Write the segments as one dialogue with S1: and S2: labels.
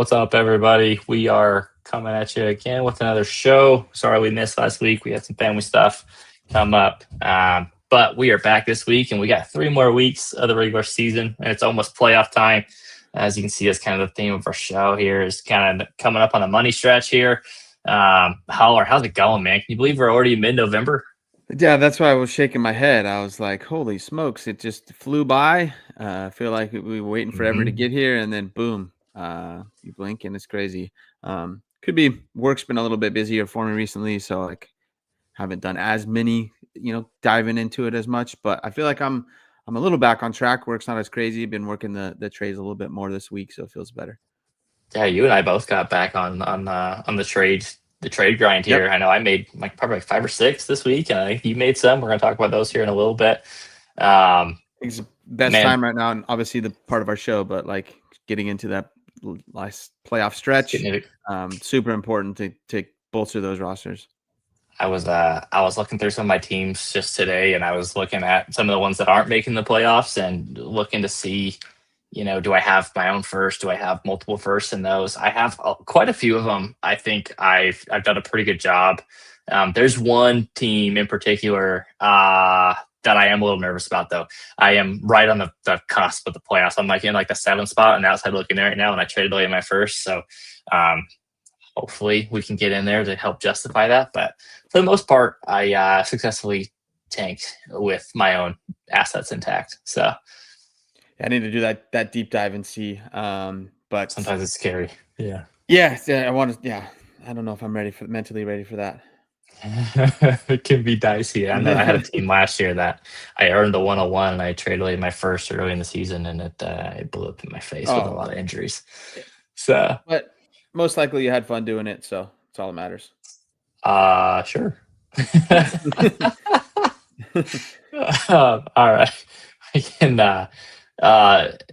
S1: What's up, everybody? We are coming at you again with another show. Sorry we missed last week. We had some family stuff come up. But we are back this week, and we got 3 more weeks of the regular season, and it's almost playoff time. As you can see, that's kind of the theme of our show here is kind of coming up on the money stretch here. Holler, how's it going, man? Can you believe we're already mid-November?
S2: Yeah, that's why I was shaking my head. I was like, "Holy smokes!" It just flew by. I feel like we were waiting forever to
S1: Mm-hmm.
S2: get here, and then boom, you blink and it's crazy. Could be work's been a little bit busier for me recently, so like haven't done as many, diving into it as much. But I feel like I'm a little back on track. Work's not as crazy. Been working the trades a little bit more this week, so it feels better.
S1: Yeah, you and I both got back on the trade grind
S2: Yep.
S1: here. I know I made like probably like 5 or 6 this week, and I think you made some. We're gonna talk about those here in a little bit.
S2: It's the best
S1: Man,
S2: time right now, and obviously the part of our show, but like getting into that last playoff
S1: it's
S2: stretch,
S1: getting it.
S2: super important to bolster those rosters.
S1: I was looking through some of my teams just today, and I was looking at some of the ones that aren't making the playoffs, and looking to see, do I have my own first? Do I have multiple firsts in those? I have quite a few of them. I think I've done a pretty good job. There's one team in particular that I am a little nervous about, though. I am right on the cusp of the playoffs. I'm like in like the 7th spot on the outside looking right now, and I traded away my first. So um, hopefully we can get in there to help justify that. But for the most part, I successfully tanked with my own assets intact. So
S2: I need to do that deep dive and see. But
S1: sometimes it's scary. Yeah.
S2: yeah, I want to. Yeah, I don't know if I'm mentally ready for that.
S1: It can be dicey. I know I had a team last year that I earned the 101 and I traded away my first early in the season, and it blew up in my face with a lot
S2: Oh,
S1: of injuries. So
S2: but most likely you had fun doing it, so it's all that matters.
S1: sure. All right. I can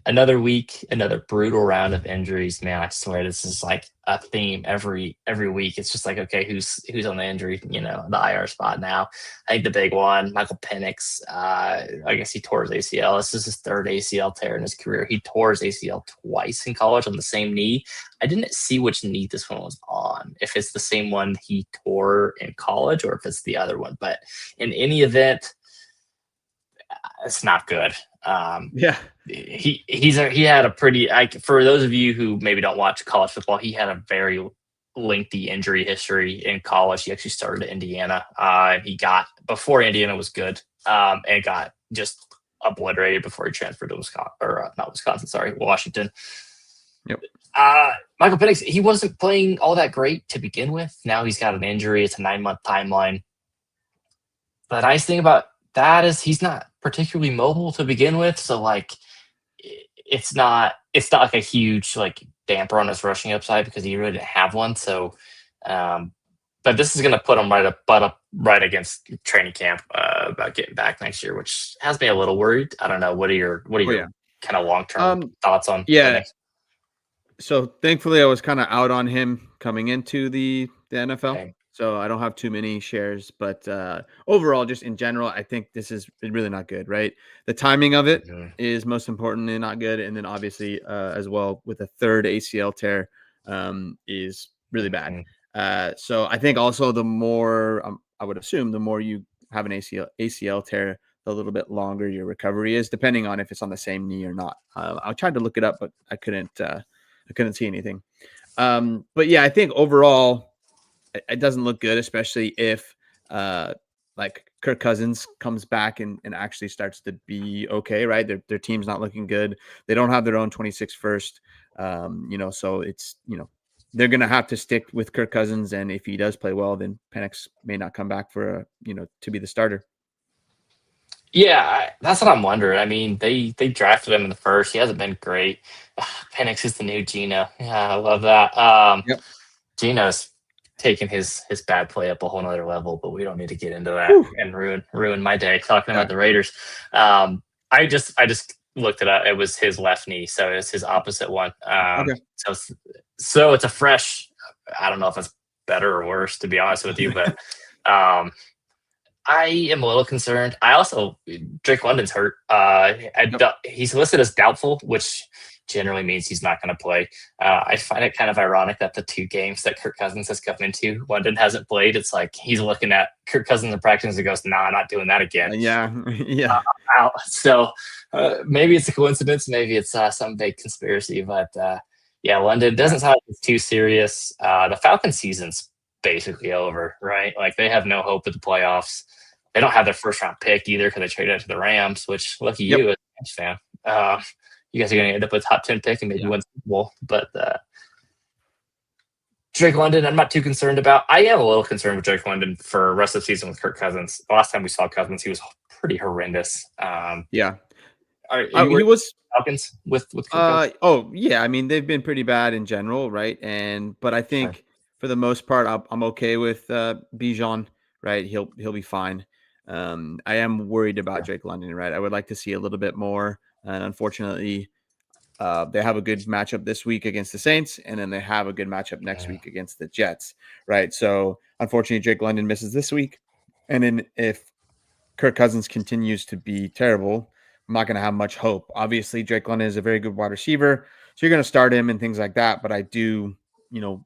S1: another week, another brutal round of injuries, man. I swear this is like a theme every week. It's just like, okay, who's on the injury, the IR spot now. I think the big one, Michael Penix, I guess he tore his ACL. This is his 3rd ACL tear in his career. He tore his ACL twice in college on the same knee. I didn't see which knee this one was on, if it's the same one he tore in college or if it's the other one. But in any event, it's not good.
S2: Yeah,
S1: He had a pretty, for those of you who maybe don't watch college football, he had a very lengthy injury history in college. He actually started at Indiana. He got, before Indiana was good, and got just obliterated before he transferred to Wisconsin, or not Wisconsin, sorry, Washington.
S2: yep.
S1: Michael Penix, he wasn't playing all that great to begin with. Now he's got an injury. It's a 9-month timeline. The nice thing about that is he's not particularly mobile to begin with. So like it's not like a huge like damper on his rushing upside because he really didn't have one. So but this is gonna put him butt up right against training camp about getting back next year, which has me a little worried. I don't know. What are your
S2: Oh yeah.
S1: kind of long-term thoughts on
S2: Yeah.
S1: Penix?
S2: So thankfully, I was kind of out on him coming into the NFL,
S1: Okay.
S2: so I don't have too many shares. But overall, just in general, I think this is really not good. Right, the timing of it
S1: Mhm.
S2: is most important and not good, and then obviously as well with a 3rd ACL tear is really bad.
S1: Mhm.
S2: So I think also the more I would assume the more you have an ACL tear, the little bit longer your recovery is, depending on if it's on the same knee or not. I tried to look it up, but I couldn't. I couldn't see anything. But yeah, I think overall it doesn't look good, especially if like Kirk Cousins comes back and actually starts to be okay, right? Their team's not looking good. They don't have their own 26 first. So it's they're gonna have to stick with Kirk Cousins, and if he does play well, then Penix may not come back for to be the starter.
S1: Yeah, that's what I'm wondering. I mean, they drafted him in the first. He hasn't been great. Penix is the new Gino. Yeah, I love that.
S2: Yep.
S1: Gino's taking his bad play up a whole nother level, but we don't need to get into that
S2: Whew.
S1: and ruin my day talking
S2: Yeah.
S1: about the Raiders. I just looked it up. It was his left knee, so it's his opposite one.
S2: Okay.
S1: So it's a fresh. I don't know if it's better or worse, to be honest with you, but um, I am a little concerned. I also Drake London's hurt.
S2: Yep.
S1: He's listed as doubtful, which generally means he's not going to play. I find it kind of ironic that the 2 games that Kirk Cousins has come into, London hasn't played. It's like he's looking at Kirk Cousins in practice and goes, "Nah, I'm not doing that again."
S2: Yeah, yeah,
S1: Out. So maybe it's a coincidence, maybe it's some big conspiracy, but yeah, London doesn't sound like it's too serious. The Falcons season's basically over, right? Like they have no hope at the playoffs. They don't have their first round pick either because they traded it to the Rams, which lucky
S2: Yep.
S1: you as a Rams fan. You guys are going to end up with a top 10 pick and maybe
S2: Yeah.
S1: win Super Bowl. But Drake London, I'm not too concerned about. I am a little concerned with Drake London for the rest of the season with Kirk Cousins. The last time we saw Cousins, he was pretty horrendous.
S2: Yeah.
S1: Are you
S2: He
S1: worried
S2: was.
S1: about Falcons with Kirk Cousins?
S2: Oh yeah. I mean, they've been pretty bad in general, right? But I
S1: Sure.
S2: think for the most part, I'm okay with Bijan. Right? He'll be fine. I am worried about
S1: Sure.
S2: Drake London. Right? I would like to see a little bit more, and unfortunately, they have a good matchup this week against the Saints, and then they have a good matchup next week against the Jets. Right? So unfortunately, Drake London misses this week, and then if Kirk Cousins continues to be terrible, I'm not going to have much hope. Obviously, Drake London is a very good wide receiver, so you're going to start him and things like that. But I do,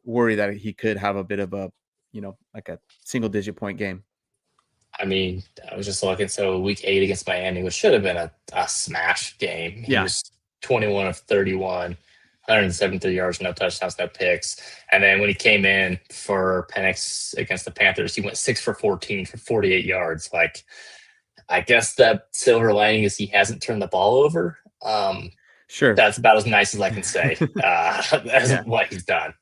S2: worry that he could have a bit of a, like a single-digit point game.
S1: I mean, I was just looking. So week 8 against Miami, which should have been a smash game. He was 21 of 31, 173 yards, no touchdowns, no picks. And then when he came in for Penix against the Panthers, he went 6 for 14 for 48 yards. Like, I guess the silver lining is he hasn't turned the ball over.
S2: Sure.
S1: That's about as nice as I can say as what he's done.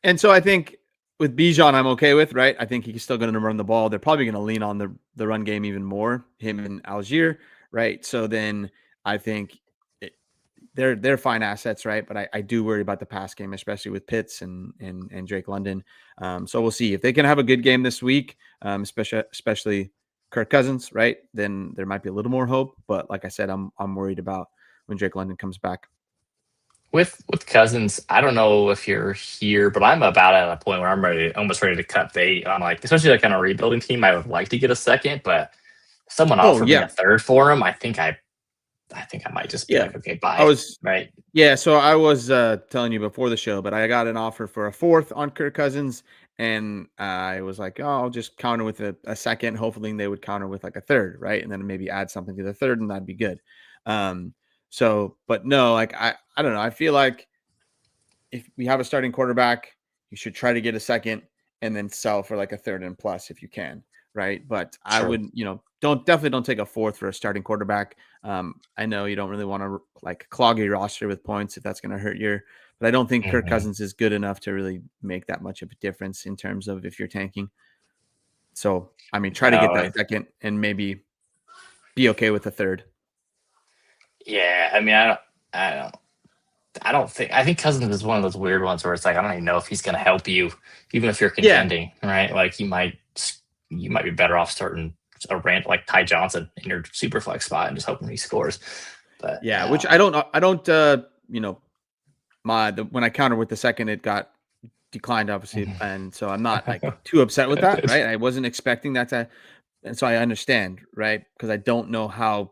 S2: And so I think with Bijan, I'm okay with, right? I think he's still going to run the ball. They're probably going to lean on the run game even more, him and Algier, right? So then I think they're fine assets, right? But I do worry about the pass game, especially with Pitts and Drake London. So we'll see if they can have a good game this week, especially Kirk Cousins, right? Then there might be a little more hope. But like I said, I'm worried about when Drake London comes back.
S1: With Cousins, I don't know if you're here, but I'm about at a point where I'm almost ready to cut bait on, like, especially like on a rebuilding team. I would like to get a second, but if someone offered me a third for him, I think I might just be like, okay, bye. Right.
S2: Yeah. So I was telling you before the show, but I got an offer for a fourth on Kirk Cousins, and I was like, oh, I'll just counter with a second. Hopefully they would counter with like a third, right? And then maybe add something to the third, and that'd be good. So, but no, like I don't know. I feel like if we have a starting quarterback, you should try to get a second and then sell for like a third and plus if you can, right? But I would, definitely don't take a fourth for a starting quarterback. I know you don't really want to like clog your roster with points if that's going to hurt your, but I don't think Kirk Cousins is good enough to really make that much of a difference in terms of if you're tanking. So, I mean, try to get that second and maybe be okay with the third.
S1: Yeah, I mean, I think Cousins is one of those weird ones where it's like I don't even know if he's going to help you, even if you're contending, right? Like you might be better off starting a rant like Ty Johnson in your super flex spot and just hoping he scores. But
S2: which I don't. When I countered with the second, it got declined, obviously, and so I'm not like too upset with that, right? I wasn't expecting that and so I understand, right? Because I don't know how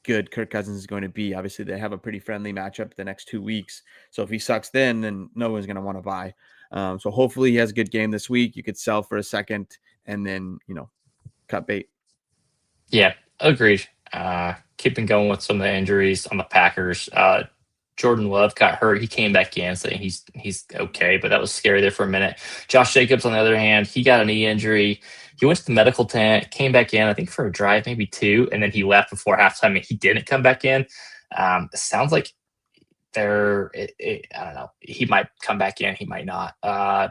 S2: good Kirk Cousins is going to be. Obviously, they have a pretty friendly matchup the next 2 weeks. So if he sucks then no one's going to want to buy. So hopefully he has a good game this week. You could sell for a second and then, cut bait.
S1: Yeah, agreed. Keeping going with some of the injuries on the Packers. Jordan Love got hurt. He came back in saying he's okay, but that was scary there for a minute. Josh Jacobs, on the other hand, he got a knee injury. He went to the medical tent, came back in, I think for a drive, maybe 2, and then he left before halftime and he didn't come back in. It sounds like I don't know. He might come back in. He might not.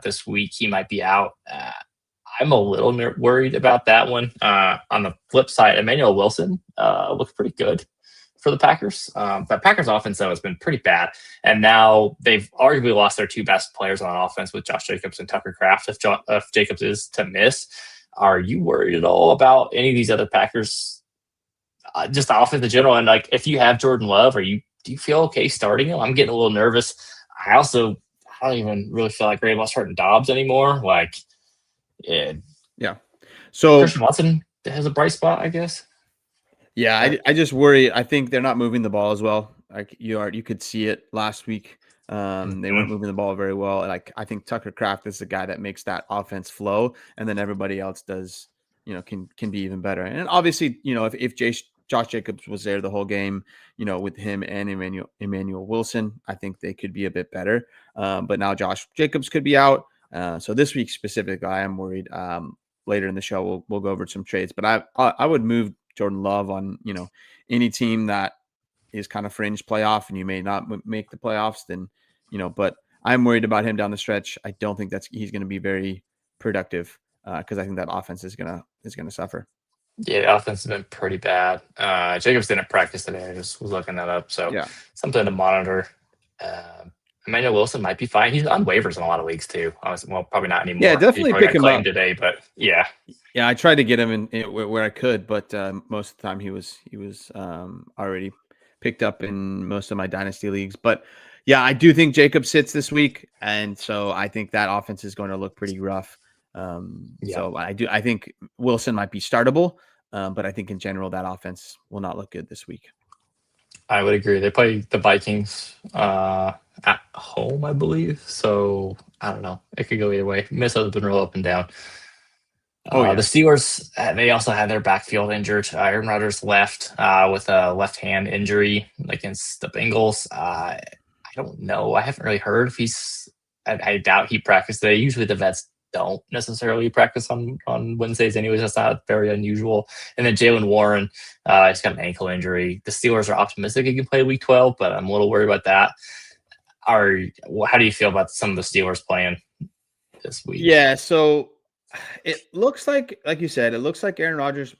S1: This week, he might be out. I'm a little worried about that one. On the flip side, Emmanuel Wilson looked pretty good for the Packers. But Packers offense, though, has been pretty bad. And now they've arguably lost their 2 best players on offense with Josh Jacobs and Tucker Kraft. If Jacobs is to miss, are you worried at all about any of these other Packers, just the offense in general? And like, if you have Jordan Love, do you feel okay starting him? I'm getting a little nervous. I don't even really feel like Ravens starting Dobbs anymore. Like,
S2: yeah. So
S1: Christian Watson has a bright spot, I guess.
S2: Yeah, I just worry. I think they're not moving the ball as well. Like you could see it last week. They weren't
S1: Mhm.
S2: moving the ball very well. Like I think Tucker Kraft is the guy that makes that offense flow, and then everybody else does, can be even better. And obviously, if Josh Jacobs was there the whole game, with him and Emmanuel Wilson, I think they could be a bit better. But now Josh Jacobs could be out. So this week specifically, I am worried. Later in the show, we'll go over some trades, but I would move Jordan Love on any team that is kind of fringe playoff and you may not make the playoffs, then but I'm worried about him down the stretch. I don't think he's going to be very productive because I think that offense is gonna suffer.
S1: Yeah, the offense has been pretty bad. Jacobs didn't practice today. I just was looking that up, so
S2: Yeah.
S1: something to monitor. Emmanuel Wilson might be fine. He's on waivers in a lot of leagues too. Well, probably not anymore.
S2: Yeah,
S1: He
S2: definitely
S1: probably
S2: pick
S1: got
S2: him
S1: claimed
S2: up
S1: today, but yeah.
S2: Yeah, I tried to get him in where I could, but most of the time he was already picked up in most of my dynasty leagues. But yeah, I do think Jacob sits this week, and so I think that offense is going to look pretty rough.
S1: Yeah.
S2: So I think Wilson might be startable, but I think in general that offense will not look good this week.
S1: I would agree. They play the Vikings at home, I believe. So I don't know. It could go either way. Minnesota's been real up and down.
S2: Yeah.
S1: The Steelers, they also had their backfield injured. Aaron Rodgers left with a left hand injury against the Bengals. I don't know. I haven't really heard if he's. I doubt he practiced today. Usually the vets don't necessarily practice on Wednesdays, anyways. That's not very unusual. And then Jaylen Warren, he's got an ankle injury. The Steelers are optimistic he can play Week 12, but I'm a little worried about that. How do you feel about some of the Steelers playing this week?
S2: Yeah, so it looks like you said, it looks like Aaron Rodgers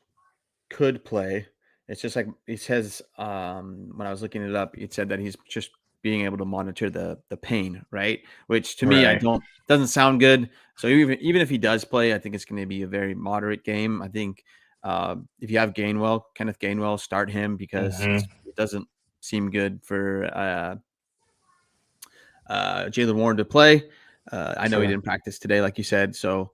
S2: could play. It's just like it says when I was looking it up, it said that he's just being able to monitor the pain, right? Which to me,
S1: Right.
S2: doesn't sound good. So even if he does play, I think it's going to be a very moderate game. I think if you have Kenneth Gainwell, start him because it doesn't seem good for Jaylen Warren to play. I know he didn't practice today, like you said. So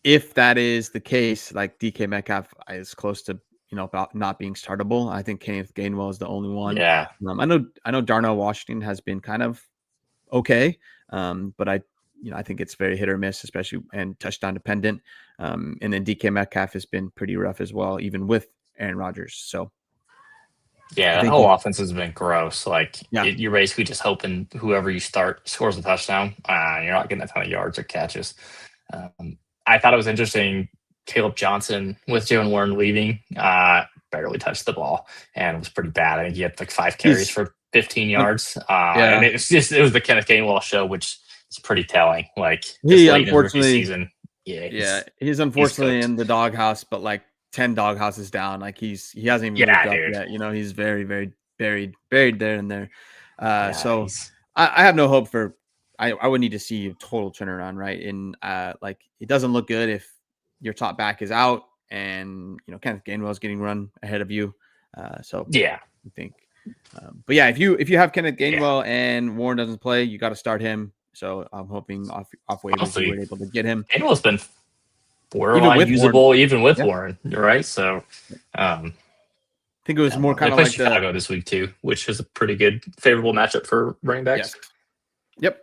S2: if that is the case, like DK Metcalf is close to about not being startable. I think Kenneth Gainwell is the only one.
S1: Yeah.
S2: I know Darnell Washington has been kind of okay, but I think it's very hit or miss, especially and touchdown dependent. And then DK Metcalf has been pretty rough as well, even with Aaron Rodgers. So
S1: yeah, the whole offense has been gross. You're basically just hoping whoever you start scores a touchdown. You're not getting a ton of yards or catches. I thought it was interesting. Caleb Johnson with Jaylen Warren leaving, barely touched the ball and it was pretty bad. I think he had like 5 carries for 15 yards. And it was the Kenneth Gainwell show, which is pretty telling. Like
S2: he unfortunately,
S1: season,
S2: he's unfortunately in the doghouse, but like 10 doghouses down. Like he hasn't even moved up yet. He's very, very buried there and there. So I have no hope for. I would need to see a total turnaround, right? And like it doesn't look good if your top back is out and Kenneth Gainwell is getting run ahead of you. So
S1: yeah,
S2: I think. But yeah, if you have Kenneth Gainwell and Warren doesn't play, you got to start him. So I'm hoping off waivers you were able to get him.
S1: Gainwell's been borderline usable even with Warren, right? So I
S2: think it was more kind of like
S1: Chicago this week too, which is a pretty good favorable matchup for running backs.
S2: Yes. Yep.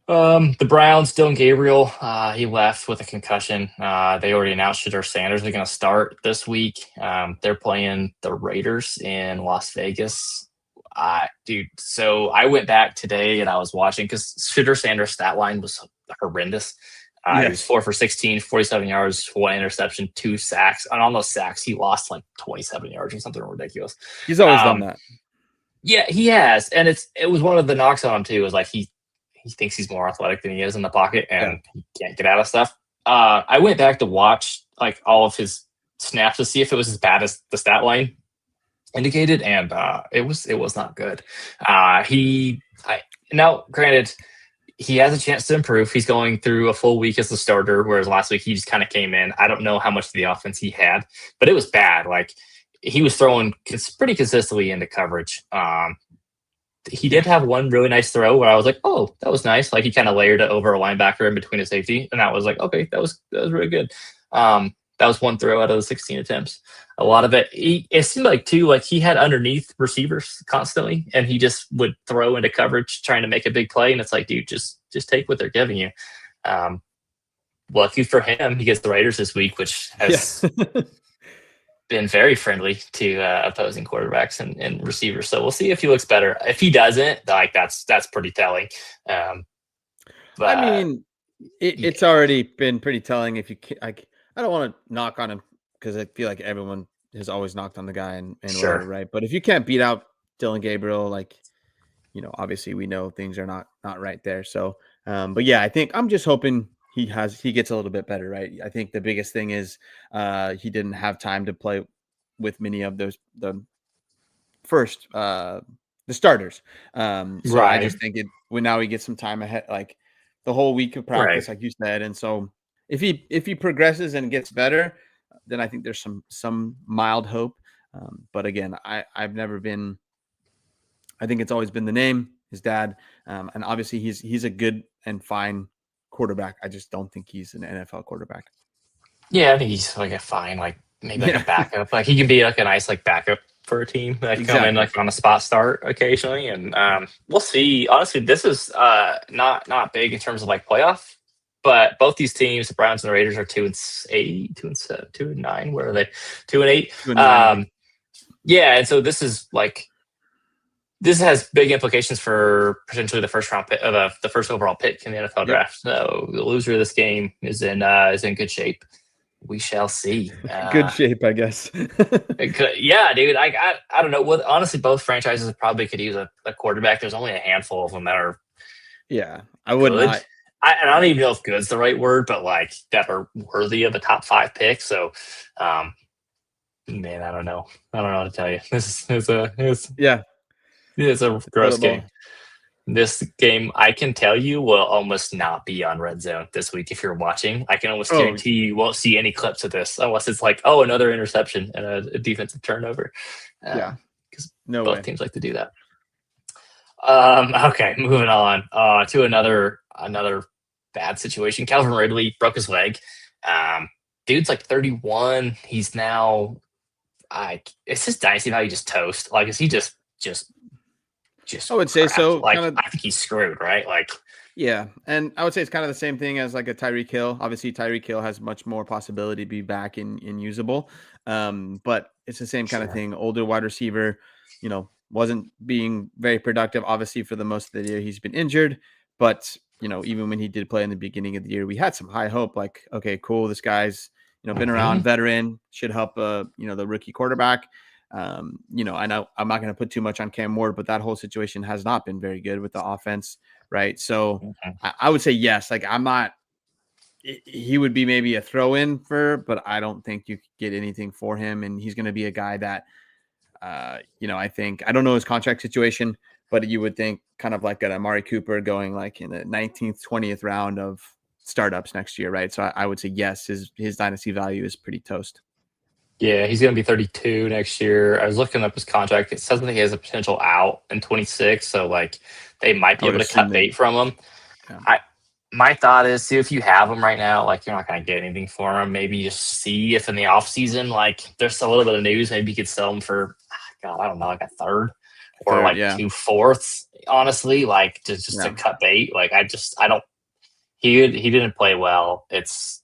S1: The Browns, Dylan Gabriel, he left with a concussion. They already announced Shedeur Sanders are going to start this week. They're playing the Raiders in Las Vegas. Dude, so I went back today and I was watching because Shedeur Sanders' stat line was horrendous. He was 4 for 16, 47 yards, 1 interception, 2 sacks. And on those sacks, he lost like 27 yards or something ridiculous.
S2: He's always done that.
S1: Yeah, he has. And it was one of the knocks on him too, is like he thinks he's more athletic than he is in the pocket and he can't get out of stuff. I went back to watch like all of his snaps to see if it was as bad as the stat line indicated, and it was not good. Now granted, he has a chance to improve. He's going through a full week as the starter, whereas last week he just kind of came in. I don't know how much of the offense he had, but it was bad. Like he was throwing pretty consistently into coverage. He did have one really nice throw where I was like, oh, that was nice. Like he kind of layered it over a linebacker in between a safety. And that was like, okay, that was really good. But That was one throw out of the 16 attempts. A lot of it, it seemed like too, like he had underneath receivers constantly, and he just would throw into coverage trying to make a big play. And it's like, dude, just take what they're giving you. Lucky for him, he gets the Raiders this week, which has been very friendly to opposing quarterbacks and receivers. So we'll see if he looks better. If he doesn't, like that's pretty telling. But
S2: I mean, it's already been pretty telling. If you like, I don't want to knock on him because I feel like everyone has always knocked on the guy and
S1: Sure.
S2: whatever, right? But if you can't beat out Dylan Gabriel, like, you know, obviously we know things are not right there. So, but yeah, I think I'm just hoping he gets a little bit better, right? I think the biggest thing is he didn't have time to play with many of the starters. So
S1: Right.
S2: I just think when now he gets some time ahead, like the whole week of practice,
S1: Right.
S2: like you said. And so if he progresses and gets better, then I think there's some mild hope. But again, I've never been. I think it's always been the name, his dad, and obviously he's a good and fine quarterback. I just don't think he's an NFL quarterback.
S1: Yeah, I think he's like a fine, like maybe like a backup. Like he can be like a nice like backup for a team that come in like on a spot start occasionally, and we'll see. Honestly, this is not big in terms of like playoff, but both these teams, the Browns and the Raiders, are 2-8, 2-9. Where are they? 2-8.
S2: 2-9.
S1: Yeah, and so this is like. This has big implications for potentially the first round pick, the first overall pick in the NFL draft. So the loser of this game is in good shape. We shall see.
S2: Good shape, I guess.
S1: Yeah, dude. I don't know. Well, honestly, both franchises probably could use a quarterback. There's only a handful of them that are.
S2: Yeah, I would not.
S1: I don't even know if "good's" the right word, but like that are worthy of a top 5 pick. So, man, I don't know. I don't know how to tell you. It's a gross game. This game, I can tell you, will almost not be on Red Zone this week if you're watching. I can almost guarantee you won't see any clips of this unless it's like, oh, another interception and a defensive turnover. Because both teams like to do that. Okay, moving on to another bad situation. Calvin Ridley broke his leg. Dude's like 31. He's now, it's his dynasty value just toast. Like, is he just I
S2: would say so.
S1: Like, I think he's screwed, right? Like,
S2: yeah, and I would say it's kind of the same thing as like a Tyreek Hill. Obviously, Tyreek Hill has much more possibility to be back in usable, but it's the same kind of thing. Older wide receiver, you know, wasn't being very productive. Obviously, for the most of the year, he's been injured. But you know, even when he did play in the beginning of the year, we had some high hope. Like, okay, cool, this guy's been around, veteran, should help the rookie quarterback. You know, I know I'm not going to put too much on Cam Ward, but that whole situation has not been very good with the offense, right? So I would say yes. Like, he would be maybe a throw-in but I don't think you could get anything for him, and he's going to be a guy that, I think, I don't know his contract situation, but you would think kind of like an Amari Cooper going like in the 19th, 20th round of startups next year, right? So I would say yes, his dynasty value is pretty toast.
S1: Yeah, he's going to be 32 next year. I was looking up his contract. It says that he has a potential out in 26, so like they might be able to cut bait from him. Yeah. My thought is, see, if you have him right now, like you're not going to get anything for him. Maybe just see if in the offseason, like there's a little bit of news, maybe you could sell him for, God, I don't know, like a third or like 2/4. Honestly, like just to cut bait. Like I don't. He didn't play well. It's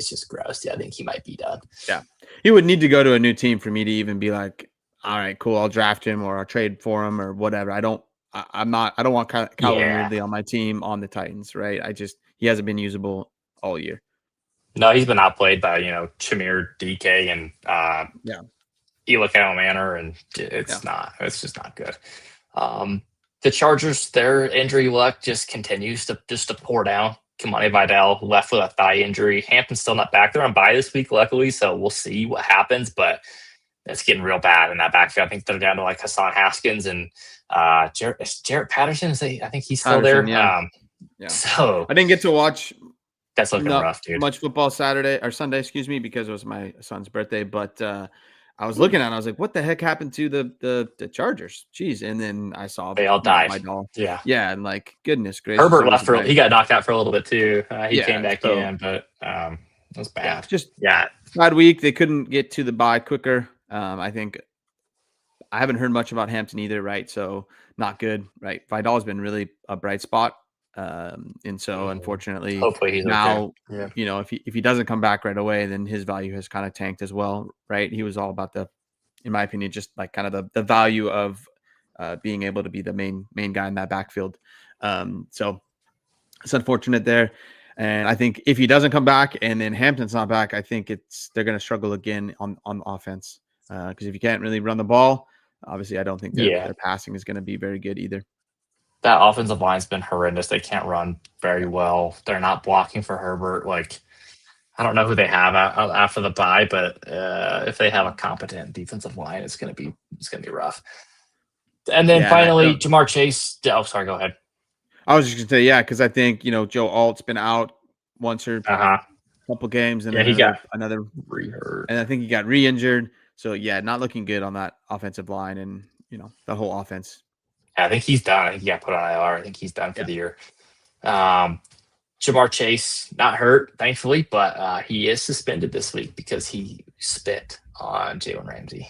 S1: just gross. Yeah, I think he might be done.
S2: Yeah. He would need to go to a new team for me to even be like, all right, cool, I'll draft him or I'll trade for him or whatever. I don't want Calvin Ridley on my team on the Titans, right? He hasn't been usable all year.
S1: No, he's been outplayed by, Chimere DK and Eli Manor, and it's just not good. The Chargers, their injury luck just continues to pour down. Kimani Vidal left with a thigh injury. Hampton's still not back. They're on bye this week, luckily, so we'll see what happens, but it's getting real bad in that backfield. I think they're down to like Hassan Haskins and Jarrett Patterson. I think he's still there.
S2: Yeah.
S1: So
S2: I didn't get to watch.
S1: That's looking rough, dude.
S2: Much football Sunday, because it was my son's birthday. But I was looking at it, and I was like, what the heck happened to the Chargers? Jeez. And then I saw
S1: they all died.
S2: Yeah. And like, goodness gracious.
S1: Herbert left he got knocked out for a little bit too. He came back in, but That's bad.
S2: Just
S1: Yeah.
S2: bad week. They couldn't get to the bye quicker. I think I haven't heard much about Hampton either, right? So not good, right? Vidal's been really a bright spot. And so unfortunately
S1: Hopefully he's
S2: now,
S1: okay. Yeah.
S2: if he doesn't come back right away, then his value has kind of tanked as well, right? He was all about in my opinion, just like kind of the value of being able to be the main guy in that backfield. So it's unfortunate there. And I think if he doesn't come back and then Hampton's not back, I think they're going to struggle again on offense. Because if you can't really run the ball, obviously I don't think their passing is going to be very good either.
S1: That offensive line's been horrendous. They can't run very well. They're not blocking for Herbert. Like, I don't know who they have after the bye, but if they have a competent defensive line, it's gonna be rough. And then finally, Ja'Marr Chase. Oh, sorry. Go ahead.
S2: I was just gonna say, yeah, because I think Joe Alt's been out once or a couple games, and
S1: he got
S2: another
S1: re-hurt,
S2: and I think he got re-injured. So yeah, not looking good on that offensive line, and the whole offense.
S1: Yeah, I think he's done. I think he got put on IR. I think he's done for the year. Ja'Marr Chase not hurt, thankfully, but he is suspended this week because he spit on Jalen Ramsey.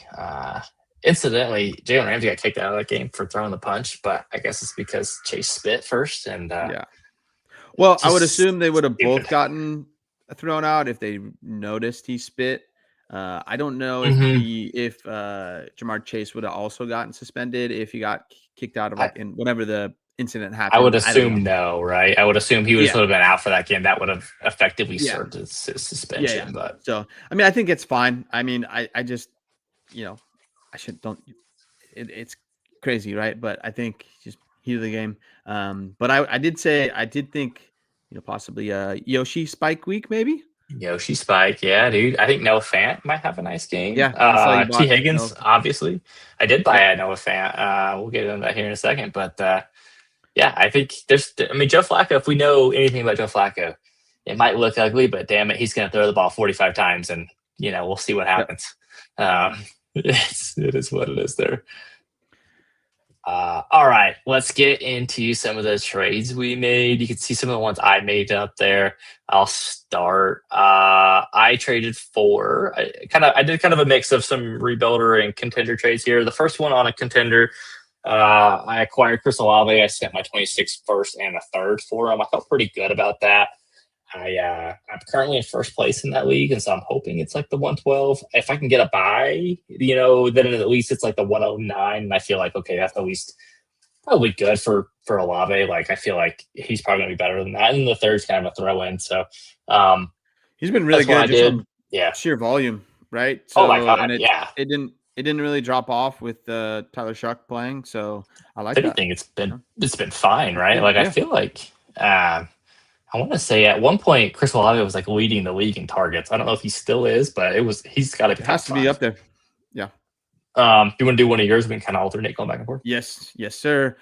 S1: Incidentally, Jalen Ramsey got kicked out of that game for throwing the punch, but I guess it's because Chase spit first. And
S2: well, I would assume they would have both gotten thrown out if they noticed he spit. I don't know if Ja'Marr Chase would have also gotten suspended if he got kicked out of whenever the incident happened.
S1: I would assume no, right? I would assume he would have been out for that game. That would have effectively served as suspension.
S2: Yeah.
S1: But
S2: so, I mean, I think it's fine. I mean, I just, it's crazy, right? But I think just heat of the game. But I did think, possibly Yoshi Spike week, maybe.
S1: Yoshi Spike, yeah, dude. I think Noah Fant might have a nice game.
S2: Yeah.
S1: T. Higgins, obviously. I did buy Noah Fant. We'll get into that here in a second. But yeah, I think Joe Flacco, if we know anything about Joe Flacco, it might look ugly, but damn it, he's going to throw the ball 45 times and, we'll see what happens. It is what it is there. All right, let's get into some of the trades we made. You can see some of the ones I made up there. I'll start. I traded I did kind of a mix of some rebuilder and contender trades here. The first one on a contender, I acquired Chris Olave. I sent my 26th first and a third for him. I felt pretty good about that. I'm currently in first place in that league, and so I'm hoping it's like the 112. If I can get a buy, then at least it's like the 109. And I feel like, okay, that's at least probably good for Olave. Like, I feel like he's probably gonna be better than that. And the third's kind of a throw in. So
S2: he's been really good.
S1: Yeah,
S2: sheer volume, right? So,
S1: oh my god,
S2: and it didn't really drop off with Tyler Shuck playing. So I like that.
S1: I think it's been fine, right? Yeah, I feel like I want to say at one point Chris Olave was like leading the league in targets. I don't know if he still is, but he's got to be.
S2: It has to be up there. Yeah.
S1: Do you want to do one of yours? We can kind of alternate going back and forth.
S2: Yes, sir.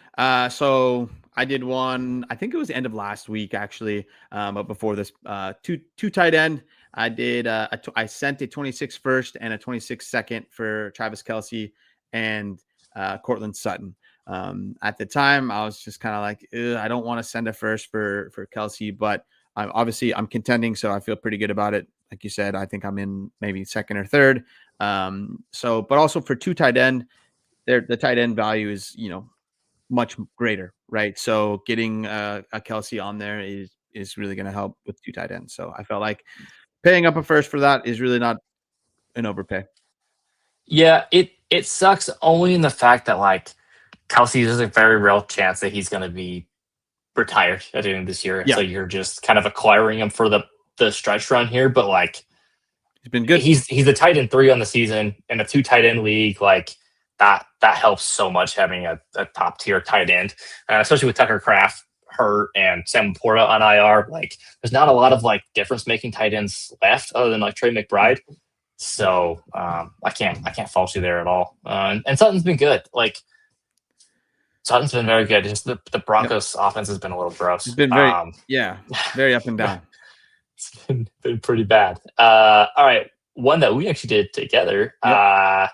S2: So I did one. I think it was the end of last week, actually. But before this, two tight end. I did. I sent a 26 first and a 26 second for Travis Kelce and Cortland Sutton. At the time, I was just kind of like, I don't want to send a first for Kelce, but I'm contending, so I feel pretty good about it. Like you said, I think I'm in maybe second or third. But also for two tight end, the tight end value is much greater, right? So getting a Kelce on there is really going to help with two tight ends. So I felt like paying up a first for that is really not an overpay.
S1: Yeah, it sucks only in the fact that like Kelce, there's a very real chance that he's going to be retired at the end of this year. Yeah. So you're just kind of acquiring him for the stretch run here. But like,
S2: he's been good.
S1: He's a tight end 3 on the season in a 2 tight end league. Like that helps so much having a top tier tight end, especially with Tucker Kraft hurt and Sam Laporta on IR. Like there's not a lot of like difference making tight ends left other than like Trey McBride. So I can't fault you there at all. And Sutton's been good. Like, Sutton's been very good. Just the Broncos offense has been a little gross.
S2: It's been very up and down.
S1: It's been pretty bad. All right. One that we actually did together. Yep.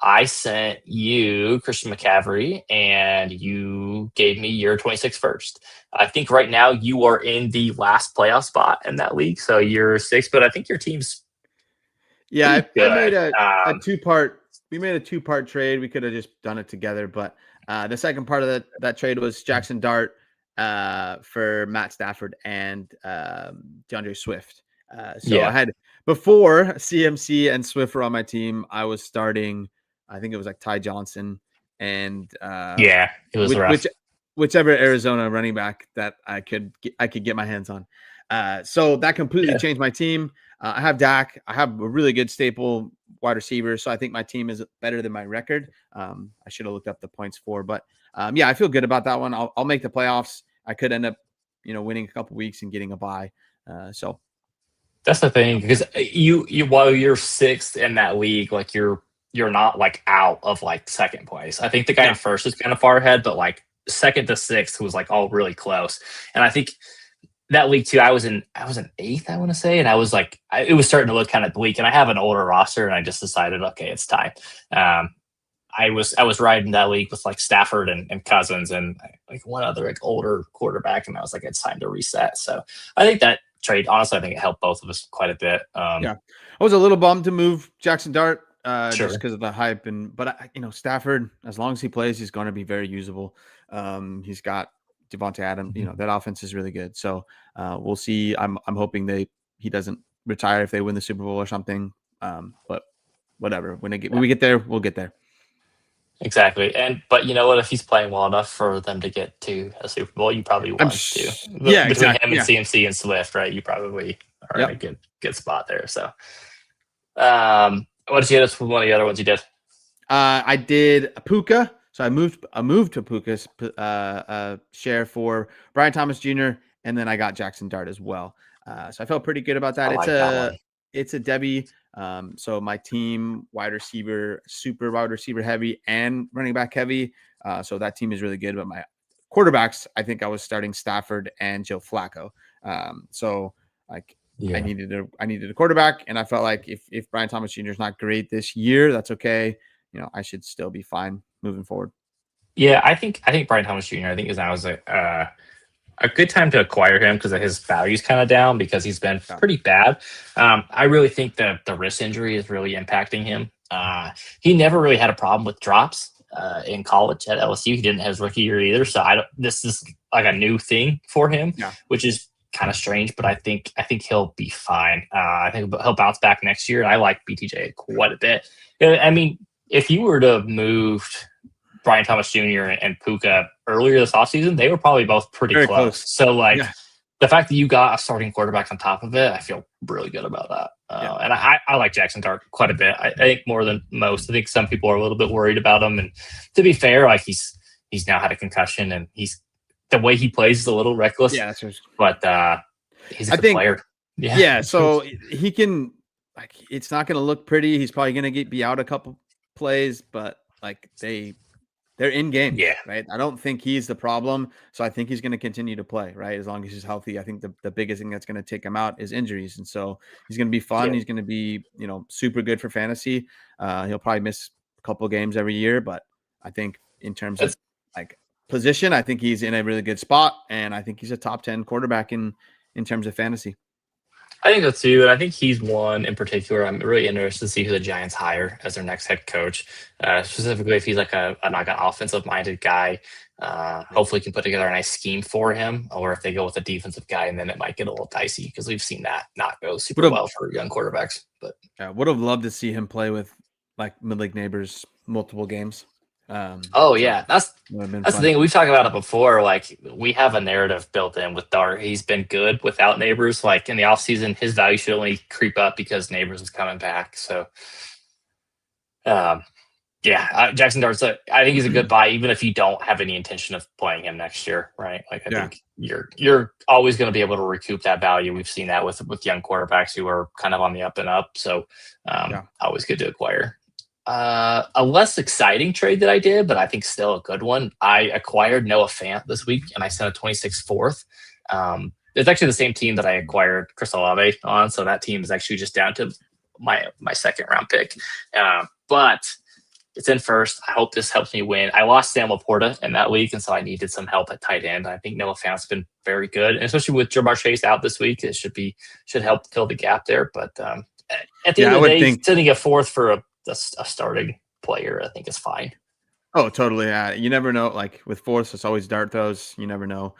S1: I sent you Christian McCaffrey, and you gave me your 26th first. I think right now you are in the last playoff spot in that league, so you're sixth. But I think your team's
S2: Yeah,
S1: pretty
S2: I made
S1: good.
S2: a two-part. We made a two-part trade. We could have just done it together, but the second part of that trade was Jackson Dart for Matt Stafford and DeAndre Swift. So I
S1: Yeah,
S2: had before CMC and Swift were on my team. I was starting. I think it was like Ty Johnson and
S1: yeah, it was rough.
S2: whichever Arizona running back that I could get my hands on. So that completely
S1: Yeah,
S2: changed my team. I have Dak. I have a really good staple wide receiver, so I think my team is better than my record. I should have looked up the points for, but yeah, I feel good about that one. I'll make the playoffs. I could end up, winning a couple weeks and getting a bye. So
S1: that's the thing, because you while you're sixth in that league, like you're not like out of like second place. I think the guy in
S2: yeah,
S1: first is kind of far ahead, but like second to sixth was like all really close. And I think that league too, I was in eighth, I want to say, and I was like, it was starting to look kind of bleak. And I have an older roster, and I just decided, okay, it's time. Um, I was riding that league with like Stafford and Cousins and like one other like older quarterback, and I was like, it's time to reset. So I think that trade, honestly, I think it helped both of us quite a bit.
S2: yeah. I was a little bummed to move Jackson Dart just
S1: Sure.
S2: because of the hype, but Stafford, as long as he plays, he's going to be very usable. He's got Devontae Adams. That offense is really good. So we'll see. I'm hoping he doesn't retire if they win the Super Bowl or something. But whatever. When we get there, we'll get there.
S1: Exactly. But you know what? If he's playing well enough for them to get to a Super Bowl, you probably want to.
S2: Yeah,
S1: Between
S2: exactly.
S1: him and CMC and Swift, right? You probably are in a good spot there. So, what did you get? One of the other ones you did?
S2: I did Puka. So I moved to Puka's share for Brian Thomas Jr. and then I got Jackson Dart as well. So I felt pretty good about that.
S1: I like that one.
S2: It's a Debbie. So my team super wide receiver heavy and running back heavy. So that team is really good. But my quarterbacks, I think I was starting Stafford and Joe Flacco. So like I needed a quarterback, and I felt like if Brian Thomas Jr. is not great this year, that's okay. I should still be fine moving forward.
S1: Yeah, I think Brian Thomas Jr. I think is now is a good time to acquire him because his value's kind of down because he's been pretty bad. I really think that the wrist injury is really impacting him. He never really had a problem with drops in college at LSU. He didn't have his rookie year either. So this is like a new thing for him, which is kind of strange. But I think he'll be fine. I think he'll bounce back next year. I like BTJ quite a bit. I mean, if you were to move Brian Thomas Jr. and Puka earlier this offseason, they were probably both pretty close. So, the fact that you got a starting quarterback on top of it, I feel really good about that. And I like Jackson Dart quite a bit. I think more than most. I think some people are a little bit worried about him. And to be fair, like he's now had a concussion, and the way he plays is a little reckless.
S2: Yeah, that's right.
S1: But he's a good player.
S2: Yeah. So he can, it's not going to look pretty. He's probably going to be out a couple plays, but they're in game, right? I don't think he's the problem, so I think he's going to continue to play, right? As long as he's healthy. I think the biggest thing that's going to take him out is injuries, and so he's going to be fun. He's going to be, super good for fantasy. He'll probably miss a couple games every year, but I think in terms of position, I think he's in a really good spot, and I think he's a top 10 quarterback in terms of fantasy.
S1: I think so too, and I think he's one in particular. I'm really interested to see who the Giants hire as their next head coach. Specifically, if he's like an offensive-minded guy, hopefully can put together a nice scheme for him. Or if they go with a defensive guy, and then it might get a little dicey because we've seen that not go super well for young quarterbacks. But
S2: would have loved to see him play with like Mid-League Neighbors multiple games.
S1: That's the thing. We've talked about it before. Like, we have a narrative built in with Dart. He's been good without Neighbors. Like, in the offseason, his value should only creep up because Neighbors is coming back. So Jackson Dart's I think he's a good buy, even if you don't have any intention of playing him next year, right? Like, I think you're always going to be able to recoup that value. We've seen that with young quarterbacks who are kind of on the up and up. So always good to acquire. A less exciting trade that I did, but I think still a good one. I acquired Noah Fant this week, and I sent a 26th fourth. It's actually the same team that I acquired Chris Olave on, so that team is actually just down to my second round pick. But It's in first. I hope this helps me win. I lost Sam Laporta in that week, and so I needed some help at tight end. I think Noah Fant's been very good, and especially with Jamar Chase out this week, it should help fill the gap there. But at the end of the day, sending a fourth for a starting player, I think is fine.
S2: Oh, totally. You never know. Like with fourths, it's always dart throws. You never know.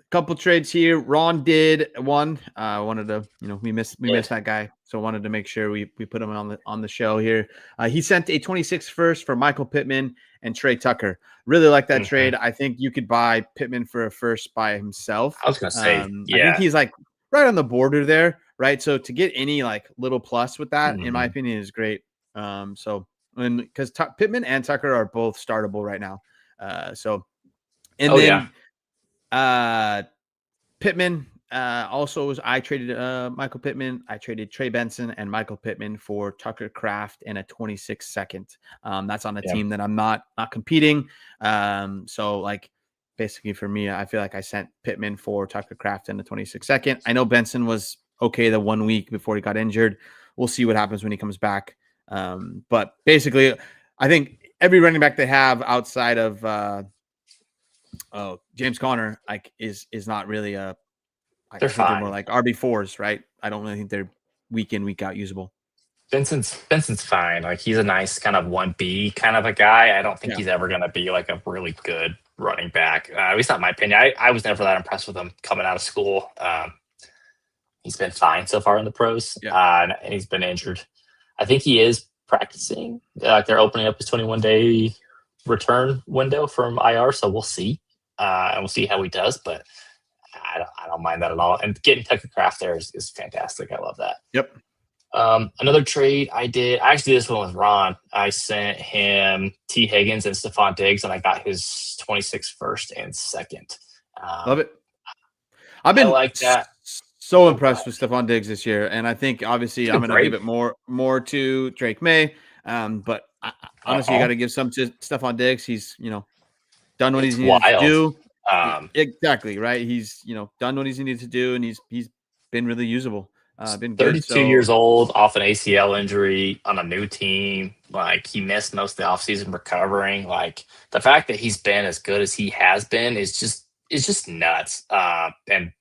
S2: Couple trades here. Ron did one. Wanted to, we missed that guy, so wanted to make sure we put him on the show here. He sent a 26 first for Michael Pittman and Trey Tucker. Really like that trade. I think you could buy Pittman for a first by himself.
S1: I was gonna say,
S2: I think he's like right on the border there, right? So to get any like little plus with that, in my opinion, is great. Because Pittman and Tucker are both startable right now. Pittman also was, I traded Michael Pittman. I traded Trey Benson and Michael Pittman for Tucker Kraft and a 26 second. That's on a team that I'm not competing. So like basically for me, I feel like I sent Pittman for Tucker Kraft and a 26 second. I know Benson was okay the 1 week before he got injured. We'll see what happens when he comes back. But basically, I think every running back they have outside of James Conner like is not really they're more like RB4s, right? I don't really think they're week in, week out usable.
S1: Benson's fine. Like he's a nice kind of 1B kind of a guy. I don't think he's ever gonna be like a really good running back. At least not in my opinion. I was never that impressed with him coming out of school. He's been fine so far in the pros, and he's been injured. I think he is practicing. They're opening up his 21-day return window from IR, so we'll see. And we'll see how he does, but I don't mind that at all. And getting Tucker Kraft there is fantastic. I love that.
S2: Yep.
S1: Another trade I actually did this one with Ron. I sent him T. Higgins and Stephon Diggs, and I got his 26 first and second.
S2: Love it. I've been like that. So impressed with Stephon Diggs this year, and I think obviously I'm going to give it more to Drake May. But honestly, you got to give some to Stephon Diggs. He's done what he's needed to do. Exactly right. He's done what he's needed to do, and he's been really usable. Been
S1: 32 years old, off an ACL injury on a new team. Like he missed most of the offseason recovering. Like the fact that he's been as good as he has been is just nuts. And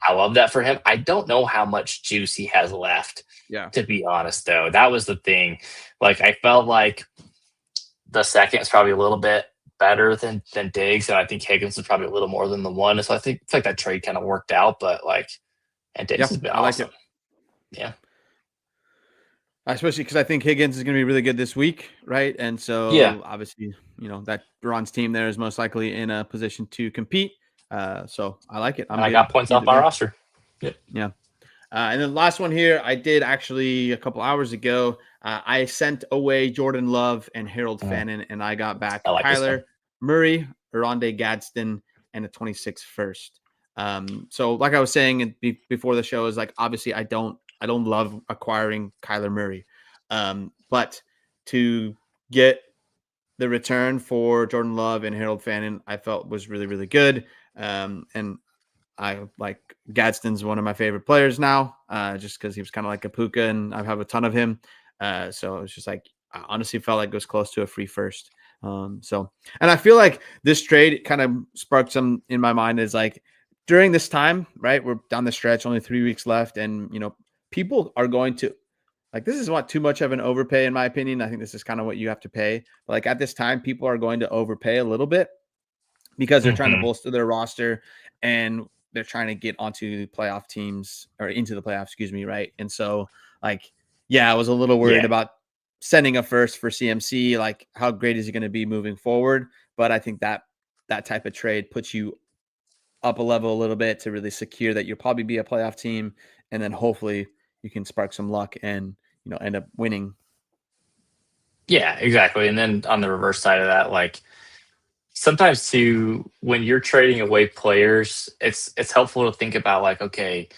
S1: I love that for him. I don't know how much juice he has left.
S2: Yeah.
S1: To be honest, though, that was the thing. Like I felt like the second is probably a little bit better than Diggs, and I think Higgins is probably a little more than the one. So I think it's like that trade kind of worked out, but and Diggs has been awesome.
S2: Like it.
S1: Yeah.
S2: Especially because I think Higgins is going to be really good this week, right? And so obviously, that Ron's team there is most likely in a position to compete. So I like it.
S1: I got points off my roster. Yep.
S2: Yeah. And then last one here, I did actually a couple hours ago. I sent away Jordan Love and Harold Fannin, and I got back Kyler Murray, Oronde Gadsden, and a 26 first. So like I was saying before the show, is like obviously I don't love acquiring Kyler Murray, but to get the return for Jordan Love and Harold Fannin, I felt was really, really good. And I like Gadsden's one of my favorite players now, just because he was kind of like a Puka, and I have a ton of him. So it was just like I honestly felt like it was close to a free first. And I feel like this trade kind of sparked some in my mind is like during this time, right? We're down the stretch, only 3 weeks left, and people are going to like this is not too much of an overpay in my opinion. I think this is kind of what you have to pay. But like at this time, people are going to overpay a little bit because they're trying to bolster their roster and they're trying to get onto playoff teams or into the playoffs, right? And so like, I was a little worried about sending a first for CMC. Like how great is he going to be moving forward? But I think that type of trade puts you up a level a little bit to really secure that you'll probably be a playoff team. And then hopefully you can spark some luck and, end up winning.
S1: Yeah, exactly. And then on the reverse side of that, like sometimes too, when you're trading away players, it's helpful to think about like, okay,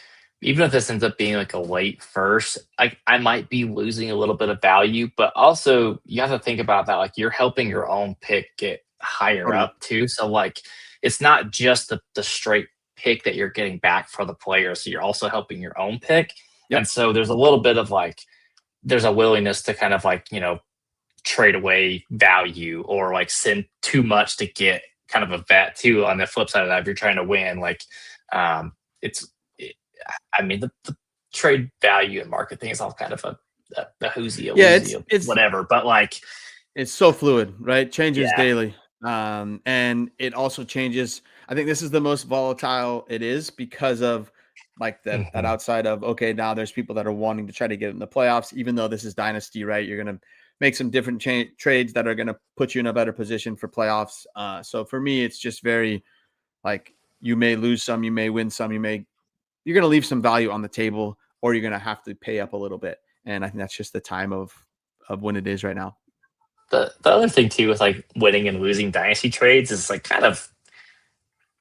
S1: even if this ends up being like a late first, I might be losing a little bit of value, but also you have to think about that. Like you're helping your own pick get higher up too. So like, it's not just the straight pick that you're getting back for the player. So you're also helping your own pick. Yep. And so there's a little bit of like, there's a willingness to kind of like, trade away value or like send too much to get kind of a vet too. On the flip side of that, if you're trying to win, like it's, it, I mean, the trade value and market thing is all kind of a whoosy,
S2: Yeah,
S1: woozy, whatever. But like,
S2: it's so fluid, right? Changes
S1: yeah.
S2: daily. And it also changes. I think this is the most volatile it is because of like that
S1: Mhm.
S2: outside of, okay, now there's people that are wanting to try to get in the playoffs, even though this is dynasty, right? You're going to make some different trades that are going to put you in a better position for playoffs. So for me, it's just very like, you may lose some, you may win some, you're going to leave some value on the table, or you're going to have to pay up a little bit. And I think that's just the time of when it is right now.
S1: The other thing too with like winning and losing dynasty trades is like kind of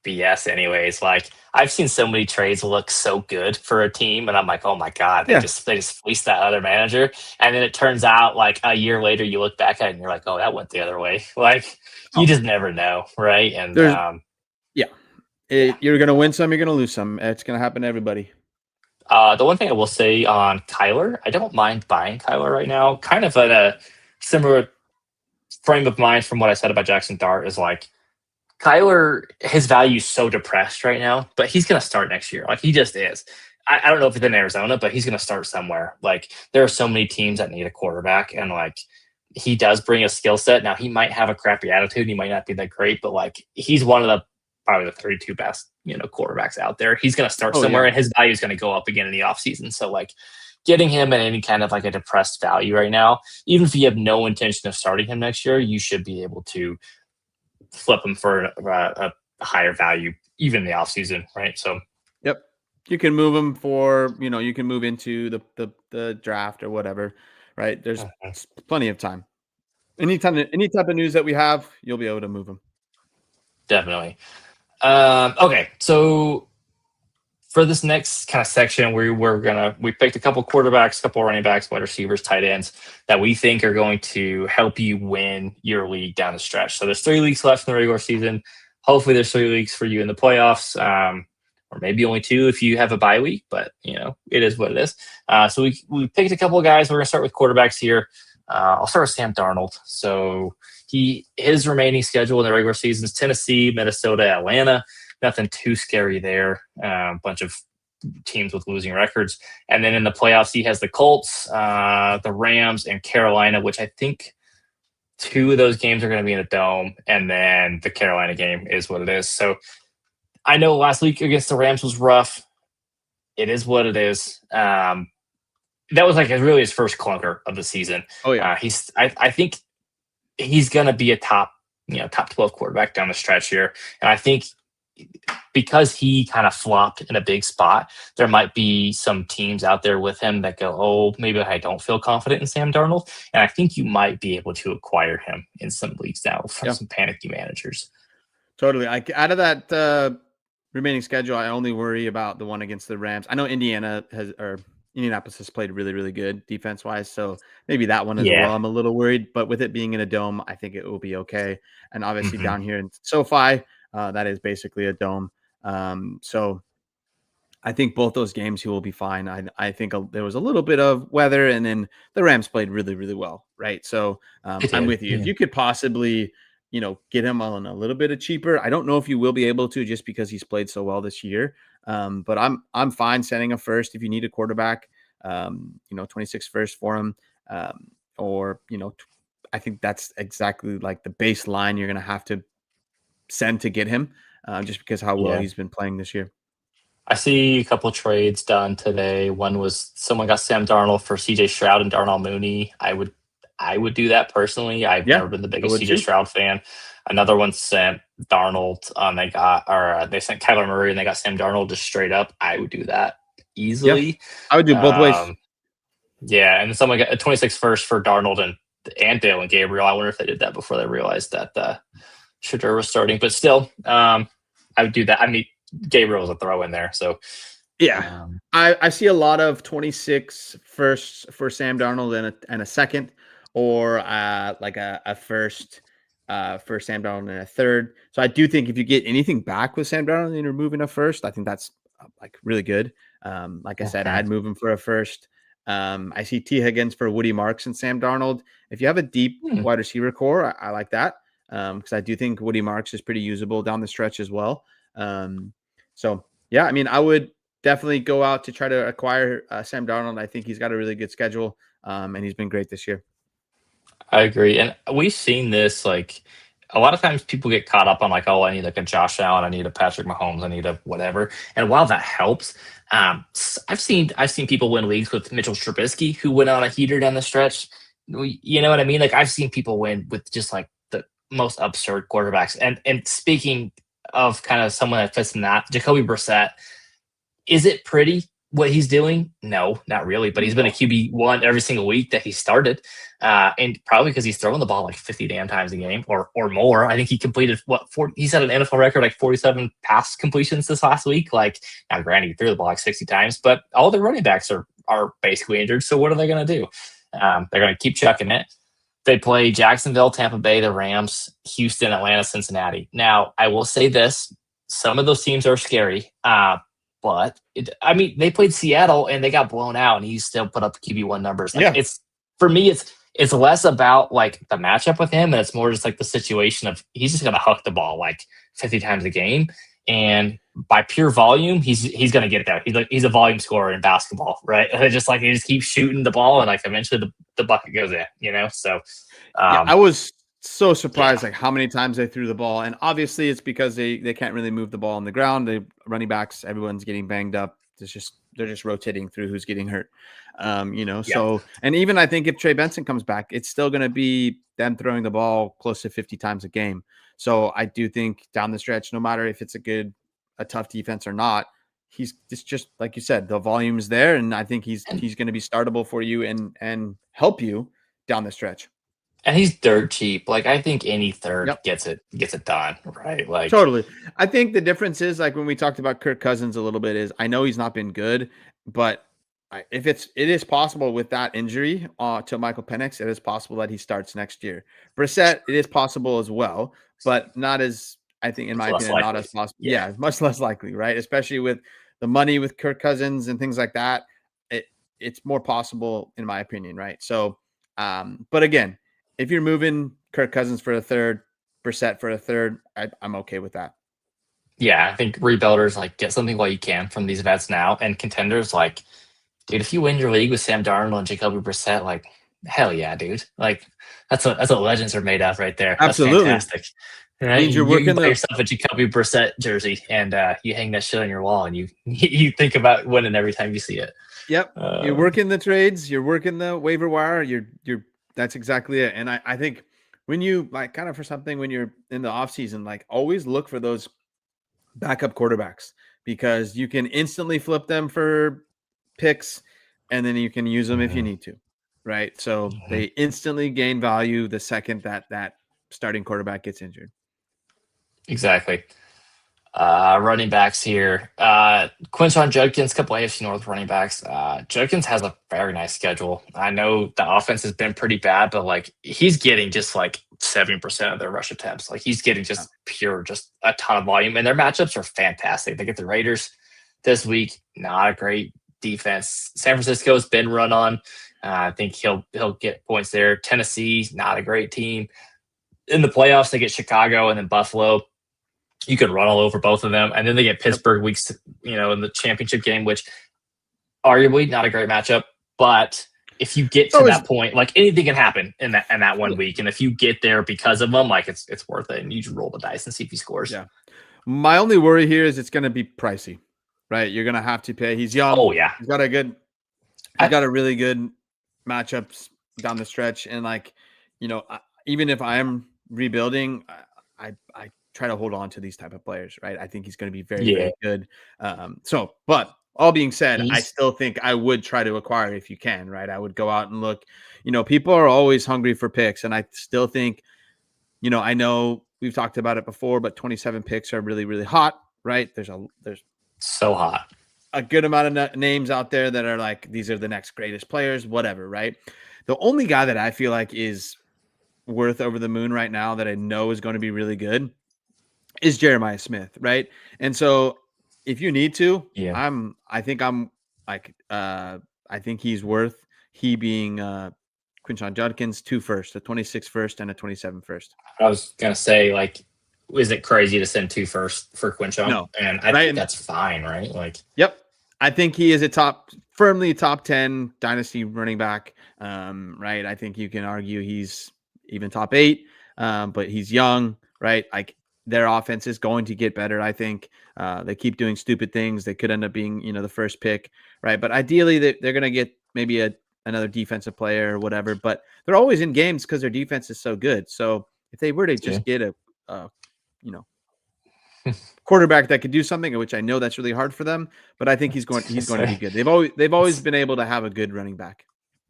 S1: BS anyways. Like I've seen so many trades look so good for a team and I'm like, oh my God,
S2: Yeah.
S1: they just fleeced that other manager. And then it turns out like a year later you look back at it and you're like, oh, that went the other way. Like you
S2: Oh,
S1: just never know, right? And
S2: there's yeah.
S1: yeah.
S2: You're gonna win some, you're gonna lose some. It's gonna happen to everybody.
S1: The one thing I will say on Kyler, I don't mind buying Kyler right now. Kind of at a similar frame of mind from what I said about Jackson Dart is like Kyler, his value is so depressed right now, but he's going to start next year. Like he just is. I don't know if it's in Arizona, but he's going to start somewhere. Like there are so many teams that need a quarterback, and like he does bring a skill set. Now he might have a crappy attitude. He might not be that great, but like he's one of the probably the 32 best quarterbacks out there. He's going to start
S2: Oh
S1: somewhere,
S2: yeah.
S1: and his value is going to go up again in the offseason. So like getting him at any kind of like a depressed value right now, even if you have no intention of starting him next year, you should be able to flip him for a higher value even in the offseason, right? So
S2: Yep. You can move them for, you can move into the draft or whatever, right? There's plenty of time. Any type of news that we have, you'll be able to move them.
S1: definitely. Okay, so for this next kind of section, we picked a couple quarterbacks, a couple running backs, wide receivers, tight ends that we think are going to help you win your league down the stretch. So there's 3 weeks left in the regular season. Hopefully, there's 3 weeks for you in the playoffs, or maybe only 2 if you have a bye week. But it is what it is. So we picked a couple of guys. We're going to start with quarterbacks here. I'll start with Sam Darnold. So his remaining schedule in the regular season is Tennessee, Minnesota, Atlanta. Nothing too scary there. A bunch of teams with losing records. And then in the playoffs, he has the Colts, the Rams, and Carolina, which I think 2 of those games are going to be in a dome. And then the Carolina game is what it is. So I know last week against the Rams was rough. It is what it is. That was like really his first clunker of the season.
S2: Oh yeah.
S1: I think he's going to be a top 12 quarterback down the stretch here. And I think because he kind of flopped in a big spot, there might be some teams out there with him that go, oh, maybe I don't feel confident in Sam Darnold. And I think you might be able to acquire him in some leagues now from some panicky managers.
S2: Totally. Out of that remaining schedule, I only worry about the one against the Rams. I know Indianapolis has played really, really good defense wise. So maybe that one as well. I'm a little worried, but with it being in a dome, I think it will be okay. And obviously down here in SoFi, that is basically a dome. So I think both those games he will be fine. I think there was a little bit of weather, and then the Rams played really, really well, right? So I'm with you.
S1: Yeah.
S2: If you could possibly, get him on a little bit of cheaper, I don't know if you will be able to just because he's played so well this year. But I'm fine sending a first if you need a quarterback. 26 first for him, or I think that's exactly like the baseline you're going to have to send to get him, just because how well he's been playing this year.
S1: I see a couple of trades done today. One was someone got Sam Darnold for CJ Stroud and Darnell Mooney. I would do that personally. I've never been the biggest CJ Stroud fan. Another one sent Darnold. They sent Kyler Murray and they got Sam Darnold just straight up. I would do that easily.
S2: Yeah, I would do both ways.
S1: Yeah, and then someone got a 26 first for Darnold and Dale and Gabriel. I wonder if they did that before they realized that Shedeur was starting. But still, I would do that. I mean, Gabriel was a throw in there. So
S2: yeah, I see a lot of 26 firsts for Sam Darnold and a second, or like a first for Sam Darnold and a third. So I do think if you get anything back with Sam Darnold and you're moving a first, I think that's like really good. Like I said, I'd move him for a first. I see T. Higgins for Woody Marks and Sam Darnold. If you have a deep wide receiver core, I like that because I do think Woody Marks is pretty usable down the stretch as well. So, yeah, I mean, I would definitely go out to try to acquire Sam Darnold. I think he's got a really good schedule, and he's been great this year.
S1: I agree. And we've seen this like a lot of times people get caught up on like, oh, I need like a Josh Allen, I need a Patrick Mahomes, I need a whatever. And while that helps, I've seen people win leagues with Mitchell Trubisky who went on a heater down the stretch. You know what I mean? Like I've seen people win with just like the most absurd quarterbacks. And speaking of kind of someone that fits in that, Jacoby Brissett, is it pretty what he's doing? No, not really. But he's been a QB1 every single week that he started, and probably because he's throwing the ball like 50 damn times a game or more. I think he completed he set an NFL record like 47 pass completions this last week. Like now, granted, he threw the ball like 60 times, but all the running backs are basically injured. So what are they going to do? They're going to keep chucking it. They play Jacksonville, Tampa Bay, the Rams, Houston, Atlanta, Cincinnati. Now, I will say this: some of those teams are scary. But they played Seattle and they got blown out, and he still put up QB1 numbers. Like, it's for me, it's less about like the matchup with him, and it's more just like the situation of he's just gonna huck the ball like 50 times a game, and by pure volume, he's gonna get it there. He's a volume scorer in basketball, right? Just like he just keeps shooting the ball, and like eventually the bucket goes in, you know. So
S2: I was so surprised like how many times they threw the ball, and obviously it's because they can't really move the ball on the ground. The running backs, everyone's getting banged up. They're just rotating through who's getting hurt. So, and even I think if Trey Benson comes back, it's still going to be them throwing the ball close to 50 times a game. So I do think down the stretch, no matter if it's a tough defense or not, it's just like you said, the volume's there, and I think he's going to be startable for you and help you down the stretch.
S1: And he's dirt cheap. Like I think any third gets it done, right? Like
S2: totally. I think the difference is like when we talked about Kirk Cousins a little bit is I know he's not been good, but it is possible with that injury to Michael Penix, it is possible that he starts next year. Brissett, it is possible as well, but not as I think in my opinion, not as possible. Yeah, much less likely, right? Especially with the money with Kirk Cousins and things like that. It's more possible in my opinion, right? So, but again, if you're moving Kirk Cousins for a third, Brissett for a third, I'm okay with that.
S1: Yeah, I think rebuilders like get something while you can from these vets now, and contenders like, dude, if you win your league with Sam Darnold and Jacoby Brissett, like hell yeah, dude, like that's what legends are made of right there.
S2: Absolutely,
S1: that's fantastic. Right?
S2: Means you're working
S1: buy yourself a Jacoby Brissett jersey and you hang that shit on your wall, and you think about winning every time you see it.
S2: Yep, you're working the trades, you're working the waiver wire, you're. That's exactly it. And I think when you like kind of for something when you're in the off season, like always look for those backup quarterbacks because you can instantly flip them for picks and then you can use them if you need to. Right. So they instantly gain value the second that starting quarterback gets injured.
S1: Exactly. Running backs here. Quinshon Judkins, couple AFC North running backs. Judkins has a very nice schedule. I know the offense has been pretty bad, but like he's getting just like 70% of their rush attempts. Like he's getting just a ton of volume, and their matchups are fantastic. They get the Raiders this week. Not a great defense. San Francisco's been run on. I think he'll get points there. Tennessee, not a great team. In the playoffs, they get Chicago and then Buffalo. You could run all over both of them. And then they get Pittsburgh weeks, in the championship game, which arguably not a great matchup. But if you get to that point, like anything can happen in that 1 week. And if you get there because of them, like it's worth it. And you just roll the dice and see if he scores.
S2: Yeah. My only worry here is it's going to be pricey, right? You're going to have to pay. He's young.
S1: Oh, yeah.
S2: He's got a really good matchups down the stretch. And even if I am rebuilding, I try to hold on to these type of players, right? I think he's going to be very, very good. But all being said, I still think I would try to acquire if you can, right? I would go out and look, people are always hungry for picks. And I still think, I know we've talked about it before, but 27 picks are really, really hot, right? There's
S1: so hot.
S2: A good amount of names out there that are like, these are the next greatest players, whatever, right? The only guy that I feel like is worth over the moon right now that I know is going to be really good is Jeremiah Smith, right? And so if you need to, I think I'm like I think he's worth he being Quinshon Judkins 2 first, a 26 first, and a 27 first.
S1: I was gonna say, like, is it crazy to send 2 first for Quinchon?
S2: No,
S1: And I
S2: right?
S1: think that's fine, right? Like,
S2: Yep. I think he is firmly top 10 dynasty running back. Right. I think you can argue he's even top 8, but he's young, right? Like their offense is going to get better. I think they keep doing stupid things. They could end up being, the first pick, right? But ideally, they're going to get maybe another defensive player or whatever. But they're always in games because their defense is so good. So if they were to just get a quarterback that could do something, which I know that's really hard for them, but I think he's going to be good. They've always been able to have a good running back.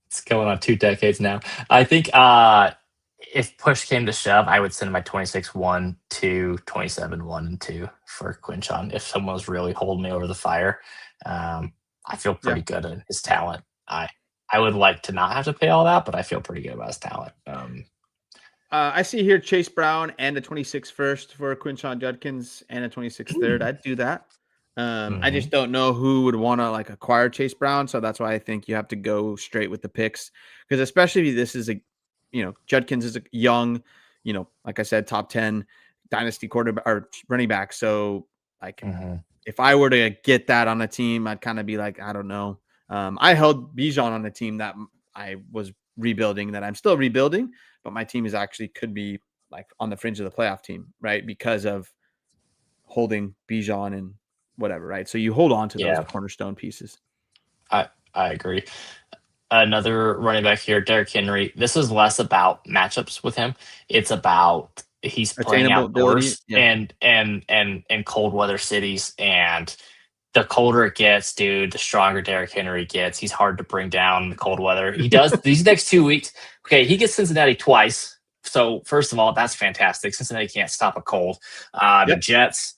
S1: It's going on 2 decades now. I think if push came to shove, I would send my 26-1, 2, 27-1, and 2 for Quinchon. If someone was really holding me over the fire, I feel pretty good in his talent. I would like to not have to pay all that, but I feel pretty good about his talent.
S2: I see here Chase Brown and a 26 first for Quinshon Judkins and a 26 third. I'd do that. I just don't know who would want to like acquire Chase Brown, so that's why I think you have to go straight with the picks, because especially if this is Judkins is a young, like I said, top 10 dynasty quarterback or running back. So like if I were to get that on a team, I'd kind of be like, I don't know. I held Bijan on a team that I was rebuilding, that I'm still rebuilding, but my team is actually could be like on the fringe of the playoff team, right? Because of holding Bijan and whatever, right? So you hold on to those cornerstone pieces.
S1: I agree. Another running back here, Derrick Henry. This is less about matchups with him. It's about he's playing outdoors and cold weather cities, and the colder it gets, dude, the stronger Derrick Henry gets. He's hard to bring down in the cold weather. He does these next 2 weeks. Okay, he gets Cincinnati twice. So first of all, that's fantastic. Cincinnati can't stop a cold. The Jets,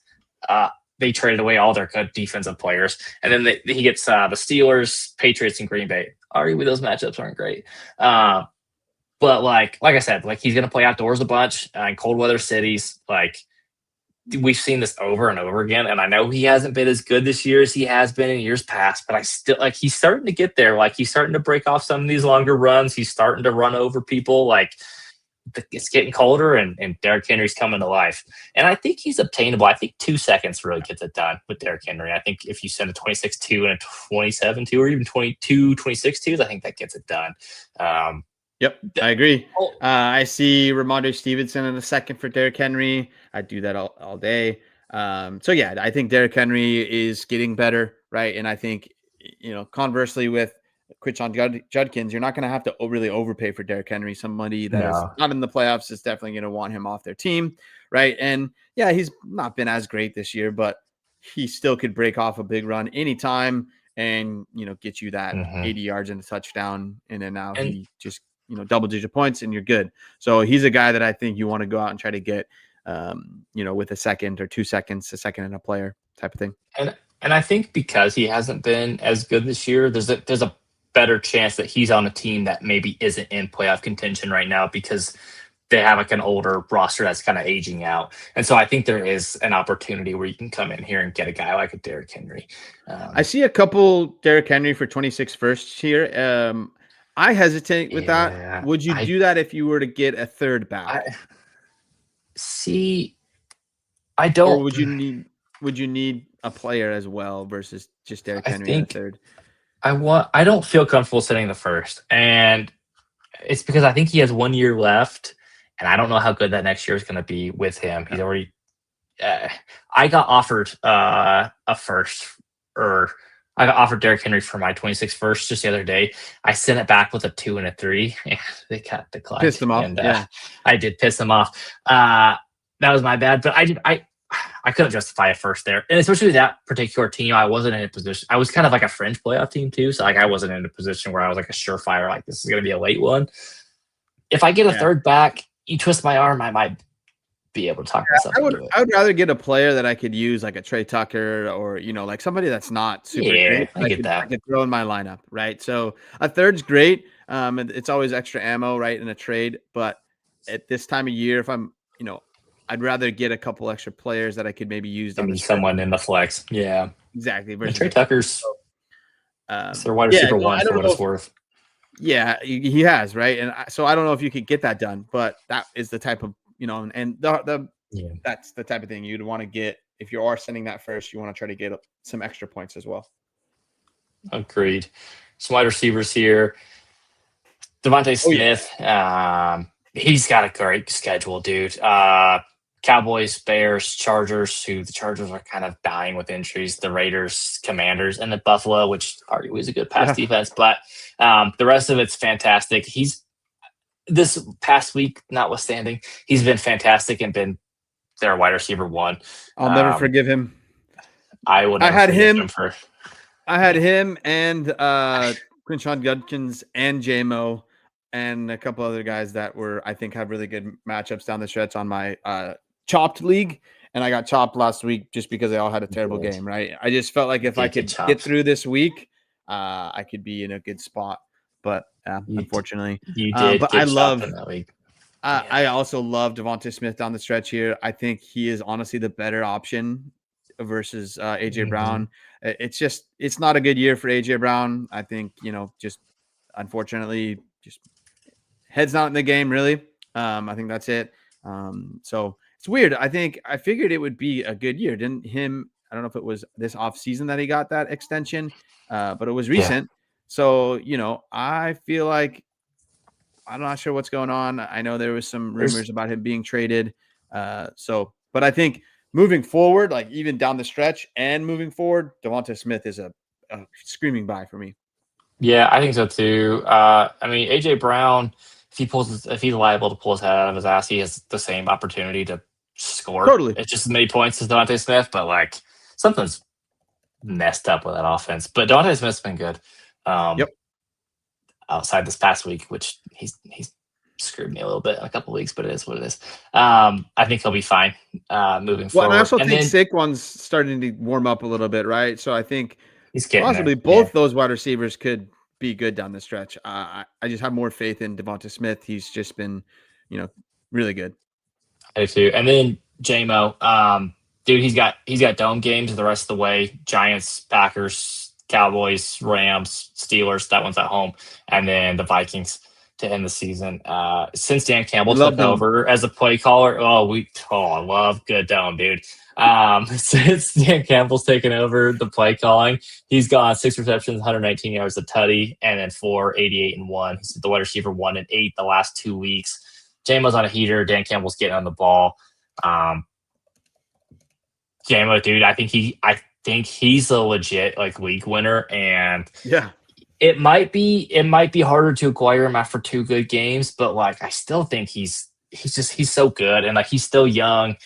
S1: they traded away all their good defensive players, and then he gets the Steelers, Patriots, and Green Bay. Arguably, those matchups aren't great. But like I said, like he's gonna play outdoors a bunch in cold weather cities. Like we've seen this over and over again, and I know he hasn't been as good this year as he has been in years past, but I still like he's starting to get there. Like he's starting to break off some of these longer runs. He's starting to run over people. Like it's getting colder, and Derrick Henry's coming to life. And I think he's obtainable. I think 2 seconds really gets it done with Derrick Henry. I think if you send a 26-2 and a 27-2 or even 22-26-2s, I think that gets it done.
S2: Yep, I agree. I see Ramondre Stevenson in a second for Derrick Henry. I'd do that all day. So yeah, I think Derrick Henry is getting better, right? And I think, conversely with Quinshon Judkins, you're not going to have to really overpay for Derrick Henry. Somebody that is not in the playoffs is definitely going to want him off their team, right? And yeah, he's not been as great this year, but he still could break off a big run anytime and, get you that 80 yards and a touchdown. And then now he just, double-digit points and you're good. So he's a guy that I think you want to go out and try to get, with a second or 2 seconds, a second and a player type of thing.
S1: And I think because he hasn't been as good this year, there's a better chance that he's on a team that maybe isn't in playoff contention right now because they have like an older roster that's kind of aging out. And so I think there is an opportunity where you can come in here and get a guy like a Derrick Henry.
S2: I see a couple Derrick Henry for 26 first here. I hesitate with that. Would you do that if you were to get a third back?
S1: I don't.
S2: Or would you need a player as well versus just Derrick Henry in the third?
S1: I don't feel comfortable sitting the first, and it's because I think he has 1 year left, and I don't know how good that next year is going to be with him. He's already. I got offered a first, or I got offered Derrick Henry for my 26 first just the other day. I sent it back with a 2 and a 3, and they got declined.
S2: Pissed them off.
S1: And, I did piss them off. That was my bad, but I couldn't justify a first there. And especially with that particular team, I wasn't in a position. I was kind of like a fringe playoff team too. So like I wasn't in a position where I was like a surefire, like this is going to be a late one. If I get a third back, you twist my arm, I might be able to talk myself into it.
S2: I would rather get a player that I could use like a Trey Tucker or, like somebody that's not super great.
S1: I get that.
S2: I could throw in my lineup, right? So a third's great. It's always extra ammo, right, in a trade. But at this time of year, if I'm, I'd rather get a couple extra players that I could maybe use.
S1: Someone in the flex. Yeah.
S2: Exactly.
S1: Trey Tucker's It's their wide
S2: Yeah,
S1: receiver
S2: well,
S1: one
S2: I
S1: for
S2: don't
S1: what
S2: know
S1: it's
S2: if
S1: worth.
S2: yeah, he has, right? And so I don't know if you could get that done, but that is the type of, and the
S1: Yeah.
S2: that's the type of thing you'd want to get if you are sending that first. You want to try to get some extra points as well.
S1: Agreed. Some wide receivers here. Devontae
S2: Oh, yeah.
S1: Smith, he's got a great schedule, dude. Cowboys, Bears, Chargers, who the Chargers are kind of dying with injuries, the Raiders, Commanders, and the Buffalo, which arguably is a good pass
S2: Yeah.
S1: defense. But the rest of it's fantastic. He's this past week, notwithstanding, he's been fantastic and been their wide receiver one.
S2: I'll never forgive him.
S1: I would
S2: I
S1: never
S2: had
S1: forgive
S2: him.
S1: for.
S2: I had him and Quinshawn Judkins and JMO and a couple other guys that I think have really good matchups down the stretch on my chopped league. And I got chopped last week just because they all had a terrible game, right? I just felt like if I could get through this week, I could be in a good spot. But unfortunately,
S1: you did.
S2: But I love
S1: in that league.
S2: I also love Devonta Smith down the stretch here. I think he is honestly the better option versus AJ Brown. It's not a good year for AJ Brown. I think, just unfortunately, just head's not in the game, really. I think that's it. So it's weird. I figured it would be a good year. I don't know if it was this off season that he got that extension, but it was recent. Yeah. So, I feel like I'm not sure what's going on. I know there was some rumors about him being traded. But I think moving forward, like even down the stretch and moving forward, Devonta Smith is a screaming buy for me.
S1: Yeah, I think so too. AJ Brown, if he's liable to pull his head out of his ass, he has the same opportunity to score.
S2: Totally.
S1: It's just as many points as Devonta Smith, but like something's messed up with that offense. But Devonta Smith's been good.
S2: Yep.
S1: Outside this past week, which he's screwed me a little bit in a couple of weeks, but it is what it is. I think he'll be fine moving forward.
S2: And I also think Saquon's starting to warm up a little bit, right? So I think
S1: he's getting
S2: possibly both those wide receivers could be good down the stretch. I just have more faith in Devonta Smith. He's just been, really good.
S1: I do too. And then JMO, dude, he's got dome games the rest of the way. Giants, Packers, Cowboys, Rams, Steelers. That one's at home, and then the Vikings to end the season. Since Dan Campbell took over as a play caller, I love good dome, dude. Since Dan Campbell's taken over the play calling, he's got 6 receptions, 119 yards, a tutty, and then 4, 88 and 1. He's the wide receiver 1 and 8 the last 2 weeks. JMO's on a heater. Dan Campbell's getting on the ball. JMO, dude, I think he's a legit league winner, and it might be harder to acquire him after 2 good games, but I still think he's so good, and he's still young.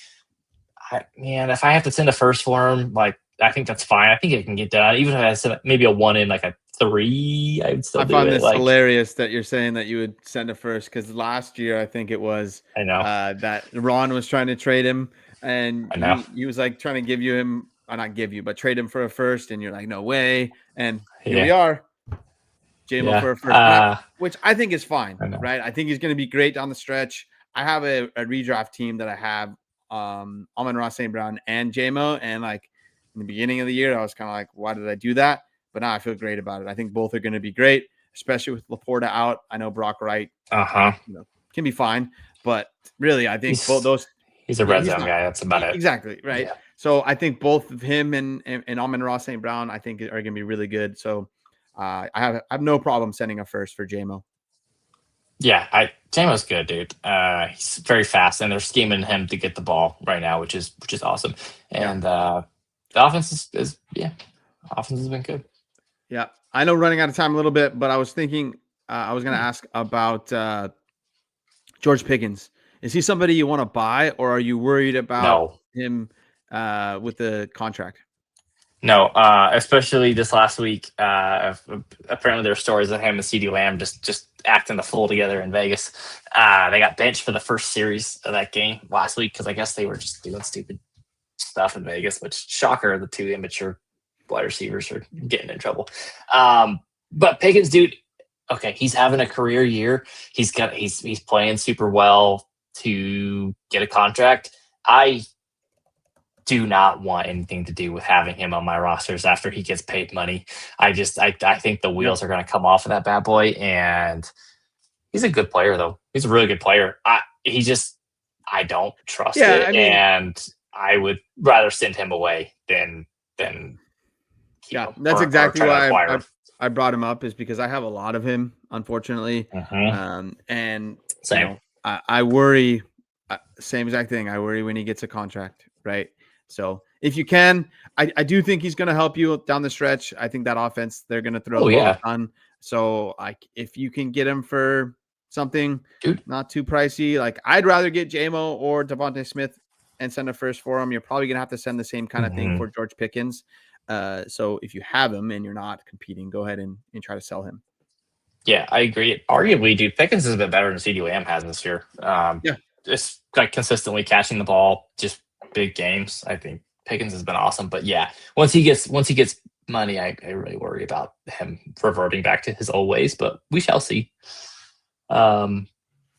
S1: If I have to send a first for him, I think that's fine. I think it can get done, even if I send maybe a 1 in a 3. I would still. I
S2: find this hilarious that you're saying that you would send a first, because last year I think it was that Ron was trying to trade him, and he was trying to give you him. Not give you, but trade him for a first, and you're like, no way. And here we are, JMO for a first, which I think is fine, right? I think he's going to be great down the stretch. I have a redraft team that I have Amon-Ra St. Brown and JMO, and in the beginning of the year, I was kind of like, why did I do that? But now I feel great about it. I think both are going to be great, especially with Laporta out. I know Brock Wright can be fine, but really, I think both those.
S1: He's a red zone guy. That's about it.
S2: Exactly, right? Yeah. So I think both of him and Amon-Ra St. Brown, I think, are going to be really good. So I have no problem sending a first for JMO.
S1: Yeah, JMO's good, dude. He's very fast, and they're scheming him to get the ball right now, which is awesome. And the offense offense has been good.
S2: Yeah, I know running out of time a little bit, but I was thinking I was going to ask about George Pickens. Is he somebody you want to buy, or are you worried about him with the contract?
S1: No, especially this last week. Apparently, there are stories that him and CeeDee Lamb just acting the fool together in Vegas. They got benched for the first series of that game last week because I guess they were just doing stupid stuff in Vegas. Which, shocker, the 2 immature wide receivers are getting in trouble. But Pickens, dude, okay, he's having a career year. He's playing super well to get a contract. I do not want anything to do with having him on my rosters after he gets paid money. I think the wheels are going to come off of that bad boy, and he's a good player though. He's a really good player. I don't trust it,
S2: I mean,
S1: and I would rather send him away than keep him
S2: that's
S1: or
S2: exactly
S1: try to
S2: why
S1: acquire him.
S2: I brought him up, is because I have a lot of him, unfortunately. And
S1: Same.
S2: you know, I worry, same exact thing. I worry when he gets a contract, right? So if you can, I do think he's going to help you down the stretch. I think that offense, they're going to throw the ball a ton. So if you can get him for something not too pricey, like I'd rather get JMO or Devontae Smith and send a first for him. You're probably going to have to send the same kind of thing for George Pickens. So if you have him and you're not competing, go ahead and try to sell him.
S1: Yeah, I agree. Arguably, dude, Pickens has been better than CeeDee Lamb has this year. Just like consistently catching the ball, just big games. I think Pickens has been awesome. But yeah, once he gets money, I really worry about him reverting back to his old ways. But we shall see. All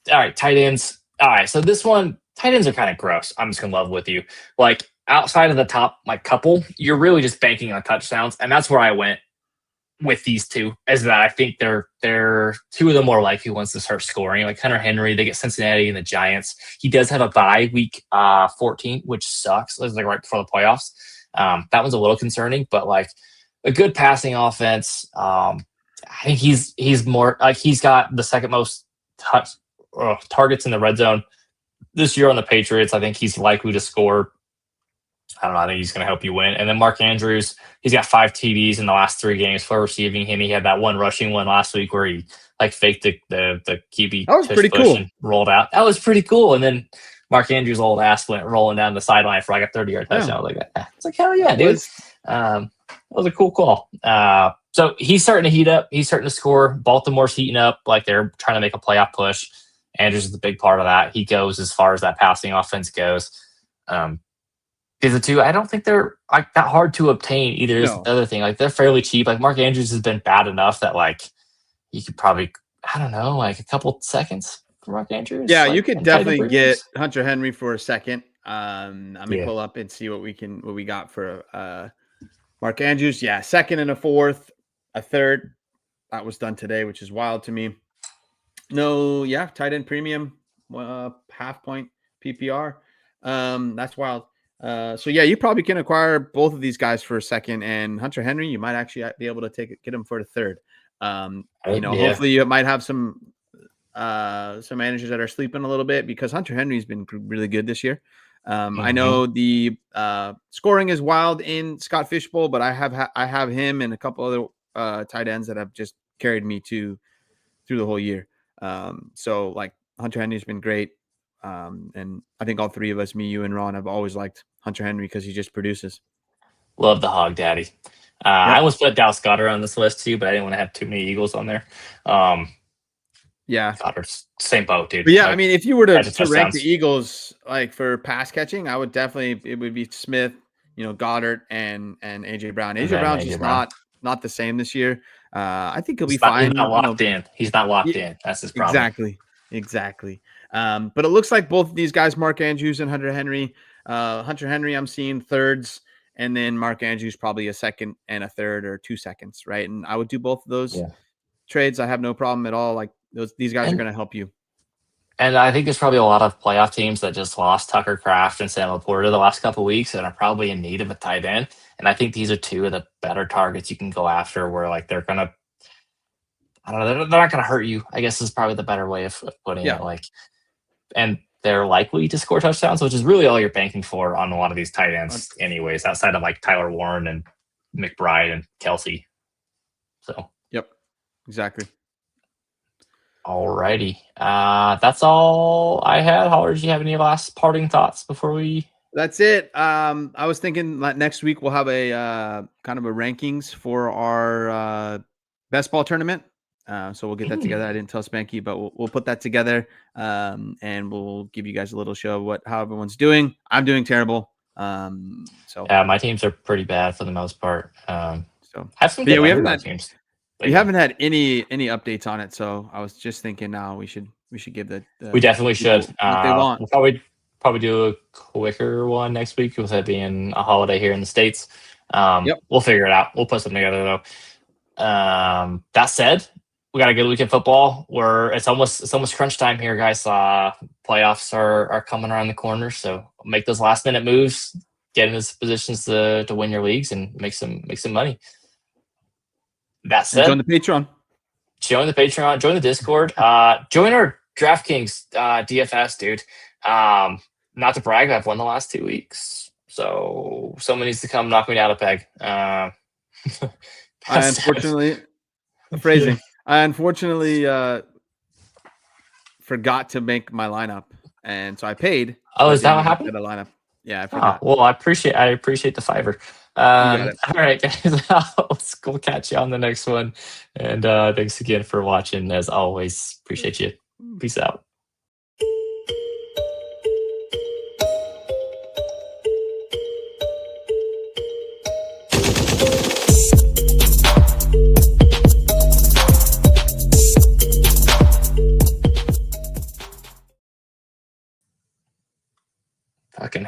S1: right, tight ends. All right, so this one, tight ends are kind of gross. I'm just gonna level with you. Like outside of the top, like couple, you're really just banking on touchdowns, and that's where I went with these two. Is that I think they're two of the more likely ones to start scoring. Like Hunter Henry, they get Cincinnati and the Giants. He does have a bye week 14, which sucks. It's like right before the playoffs. That one's a little concerning, but like a good passing offense. I think he's more like he's got the second most targets in the red zone this year on the Patriots. I think he's likely to score. I don't know. I think he's going to help you win. And then Mark Andrews, he's got 5 TDs in the last 3 games for receiving him. He had that one rushing one last week where he like faked the QB.
S2: That was pretty cool.
S1: And rolled out. That was pretty cool. And then Mark Andrews' old ass went rolling down the sideline for like a 30-yard touchdown. I was like, it's like, hell yeah, dude. That was a cool call. So he's starting to heat up. He's starting to score. Baltimore's heating up. Like they're trying to make a playoff push. Andrews is the big part of that. He goes as far as that passing offense goes. The two, I don't think they're like that hard to obtain either. Is the other thing. Like they're fairly cheap. Like Mark Andrews has been bad enough that like you could probably, I don't know, like a couple seconds for Mark Andrews.
S2: Yeah,
S1: like,
S2: you could definitely get Hunter Henry for a second. I'm gonna pull up and see what we got for Mark Andrews. Yeah, second and a fourth, a third. That was done today, which is wild to me. No, tight end premium, half point PPR. That's wild. So you probably can acquire both of these guys for a second, and Hunter Henry, you might actually be able to get him for the third. Hopefully you might have some managers that are sleeping a little bit because Hunter Henry's been really good this year. I know the scoring is wild in Scott Fishbowl, but I have him and a couple other tight ends that have just carried me through the whole year. So like Hunter Henry's been great. And I think all three of us, me, you, and Ron, have always liked Hunter Henry because he just produces.
S1: Love the hog daddy. I almost put Dallas Goedert on this list too, but I didn't want to have too many Eagles on there. Goddard's same boat, dude.
S2: But I mean, if you were to rank the Eagles like for pass catching, I would it would be Smith, Goddard and AJ Brown. AJ Brown's just not the same this year. I think he'll be fine.
S1: He's not locked in. He's not locked in. That's his problem.
S2: Exactly. But it looks like both of these guys, Mark Andrews and Hunter Henry. Hunter Henry, I'm seeing thirds, and then Mark Andrews probably a second and a third or 2 seconds, right? And I would do both of those trades. I have no problem at all. Like these guys are going to help you.
S1: And I think there's probably a lot of playoff teams that just lost Tucker Kraft and Sam Laporta the last couple of weeks and are probably in need of a tight end. And I think these are two of the better targets you can go after where like they're going to, I don't know, they're not going to hurt you, I guess is probably the better way of putting it. Like, and they're likely to score touchdowns, which is really all you're banking for on a lot of these tight ends anyways, outside of like Tyler Warren and McBride and Kelsey. So,
S2: exactly.
S1: Alrighty. That's all I had. Holler, did you have any last parting thoughts before we?
S2: That's it. I was thinking that next week we'll have a kind of a rankings for our best ball tournament. So we'll get that together. I didn't tell Spanky, but we'll put that together. And we'll give you guys a little show of how everyone's doing. I'm doing terrible. So
S1: my teams are pretty bad for the most part.
S2: So
S1: have some
S2: we haven't had
S1: teams.
S2: We haven't had any updates on it, so I was just thinking now we should give the
S1: we definitely should.
S2: What they want.
S1: probably do a quicker one next week with it being a holiday here in the States.
S2: Yep.
S1: We'll figure it out. We'll put something together though. That said, we got a good week of football. It's almost crunch time here, guys. Playoffs are coming around the corner, so make those last minute moves, get in those positions to win your leagues and make some money. That said,
S2: join the Patreon.
S1: Join the Patreon. Join the Discord. Join our DraftKings DFS, dude. Not to brag, I've won the last 2 weeks, so someone needs to come knock me down a peg. I
S2: unfortunately forgot to make my lineup, and so I paid.
S1: Oh, is that what happened?
S2: The lineup. Yeah, I forgot.
S1: Well, I appreciate the $5. All right, guys. We'll catch you on the next one. And thanks again for watching. As always, appreciate you. Peace out. Fucking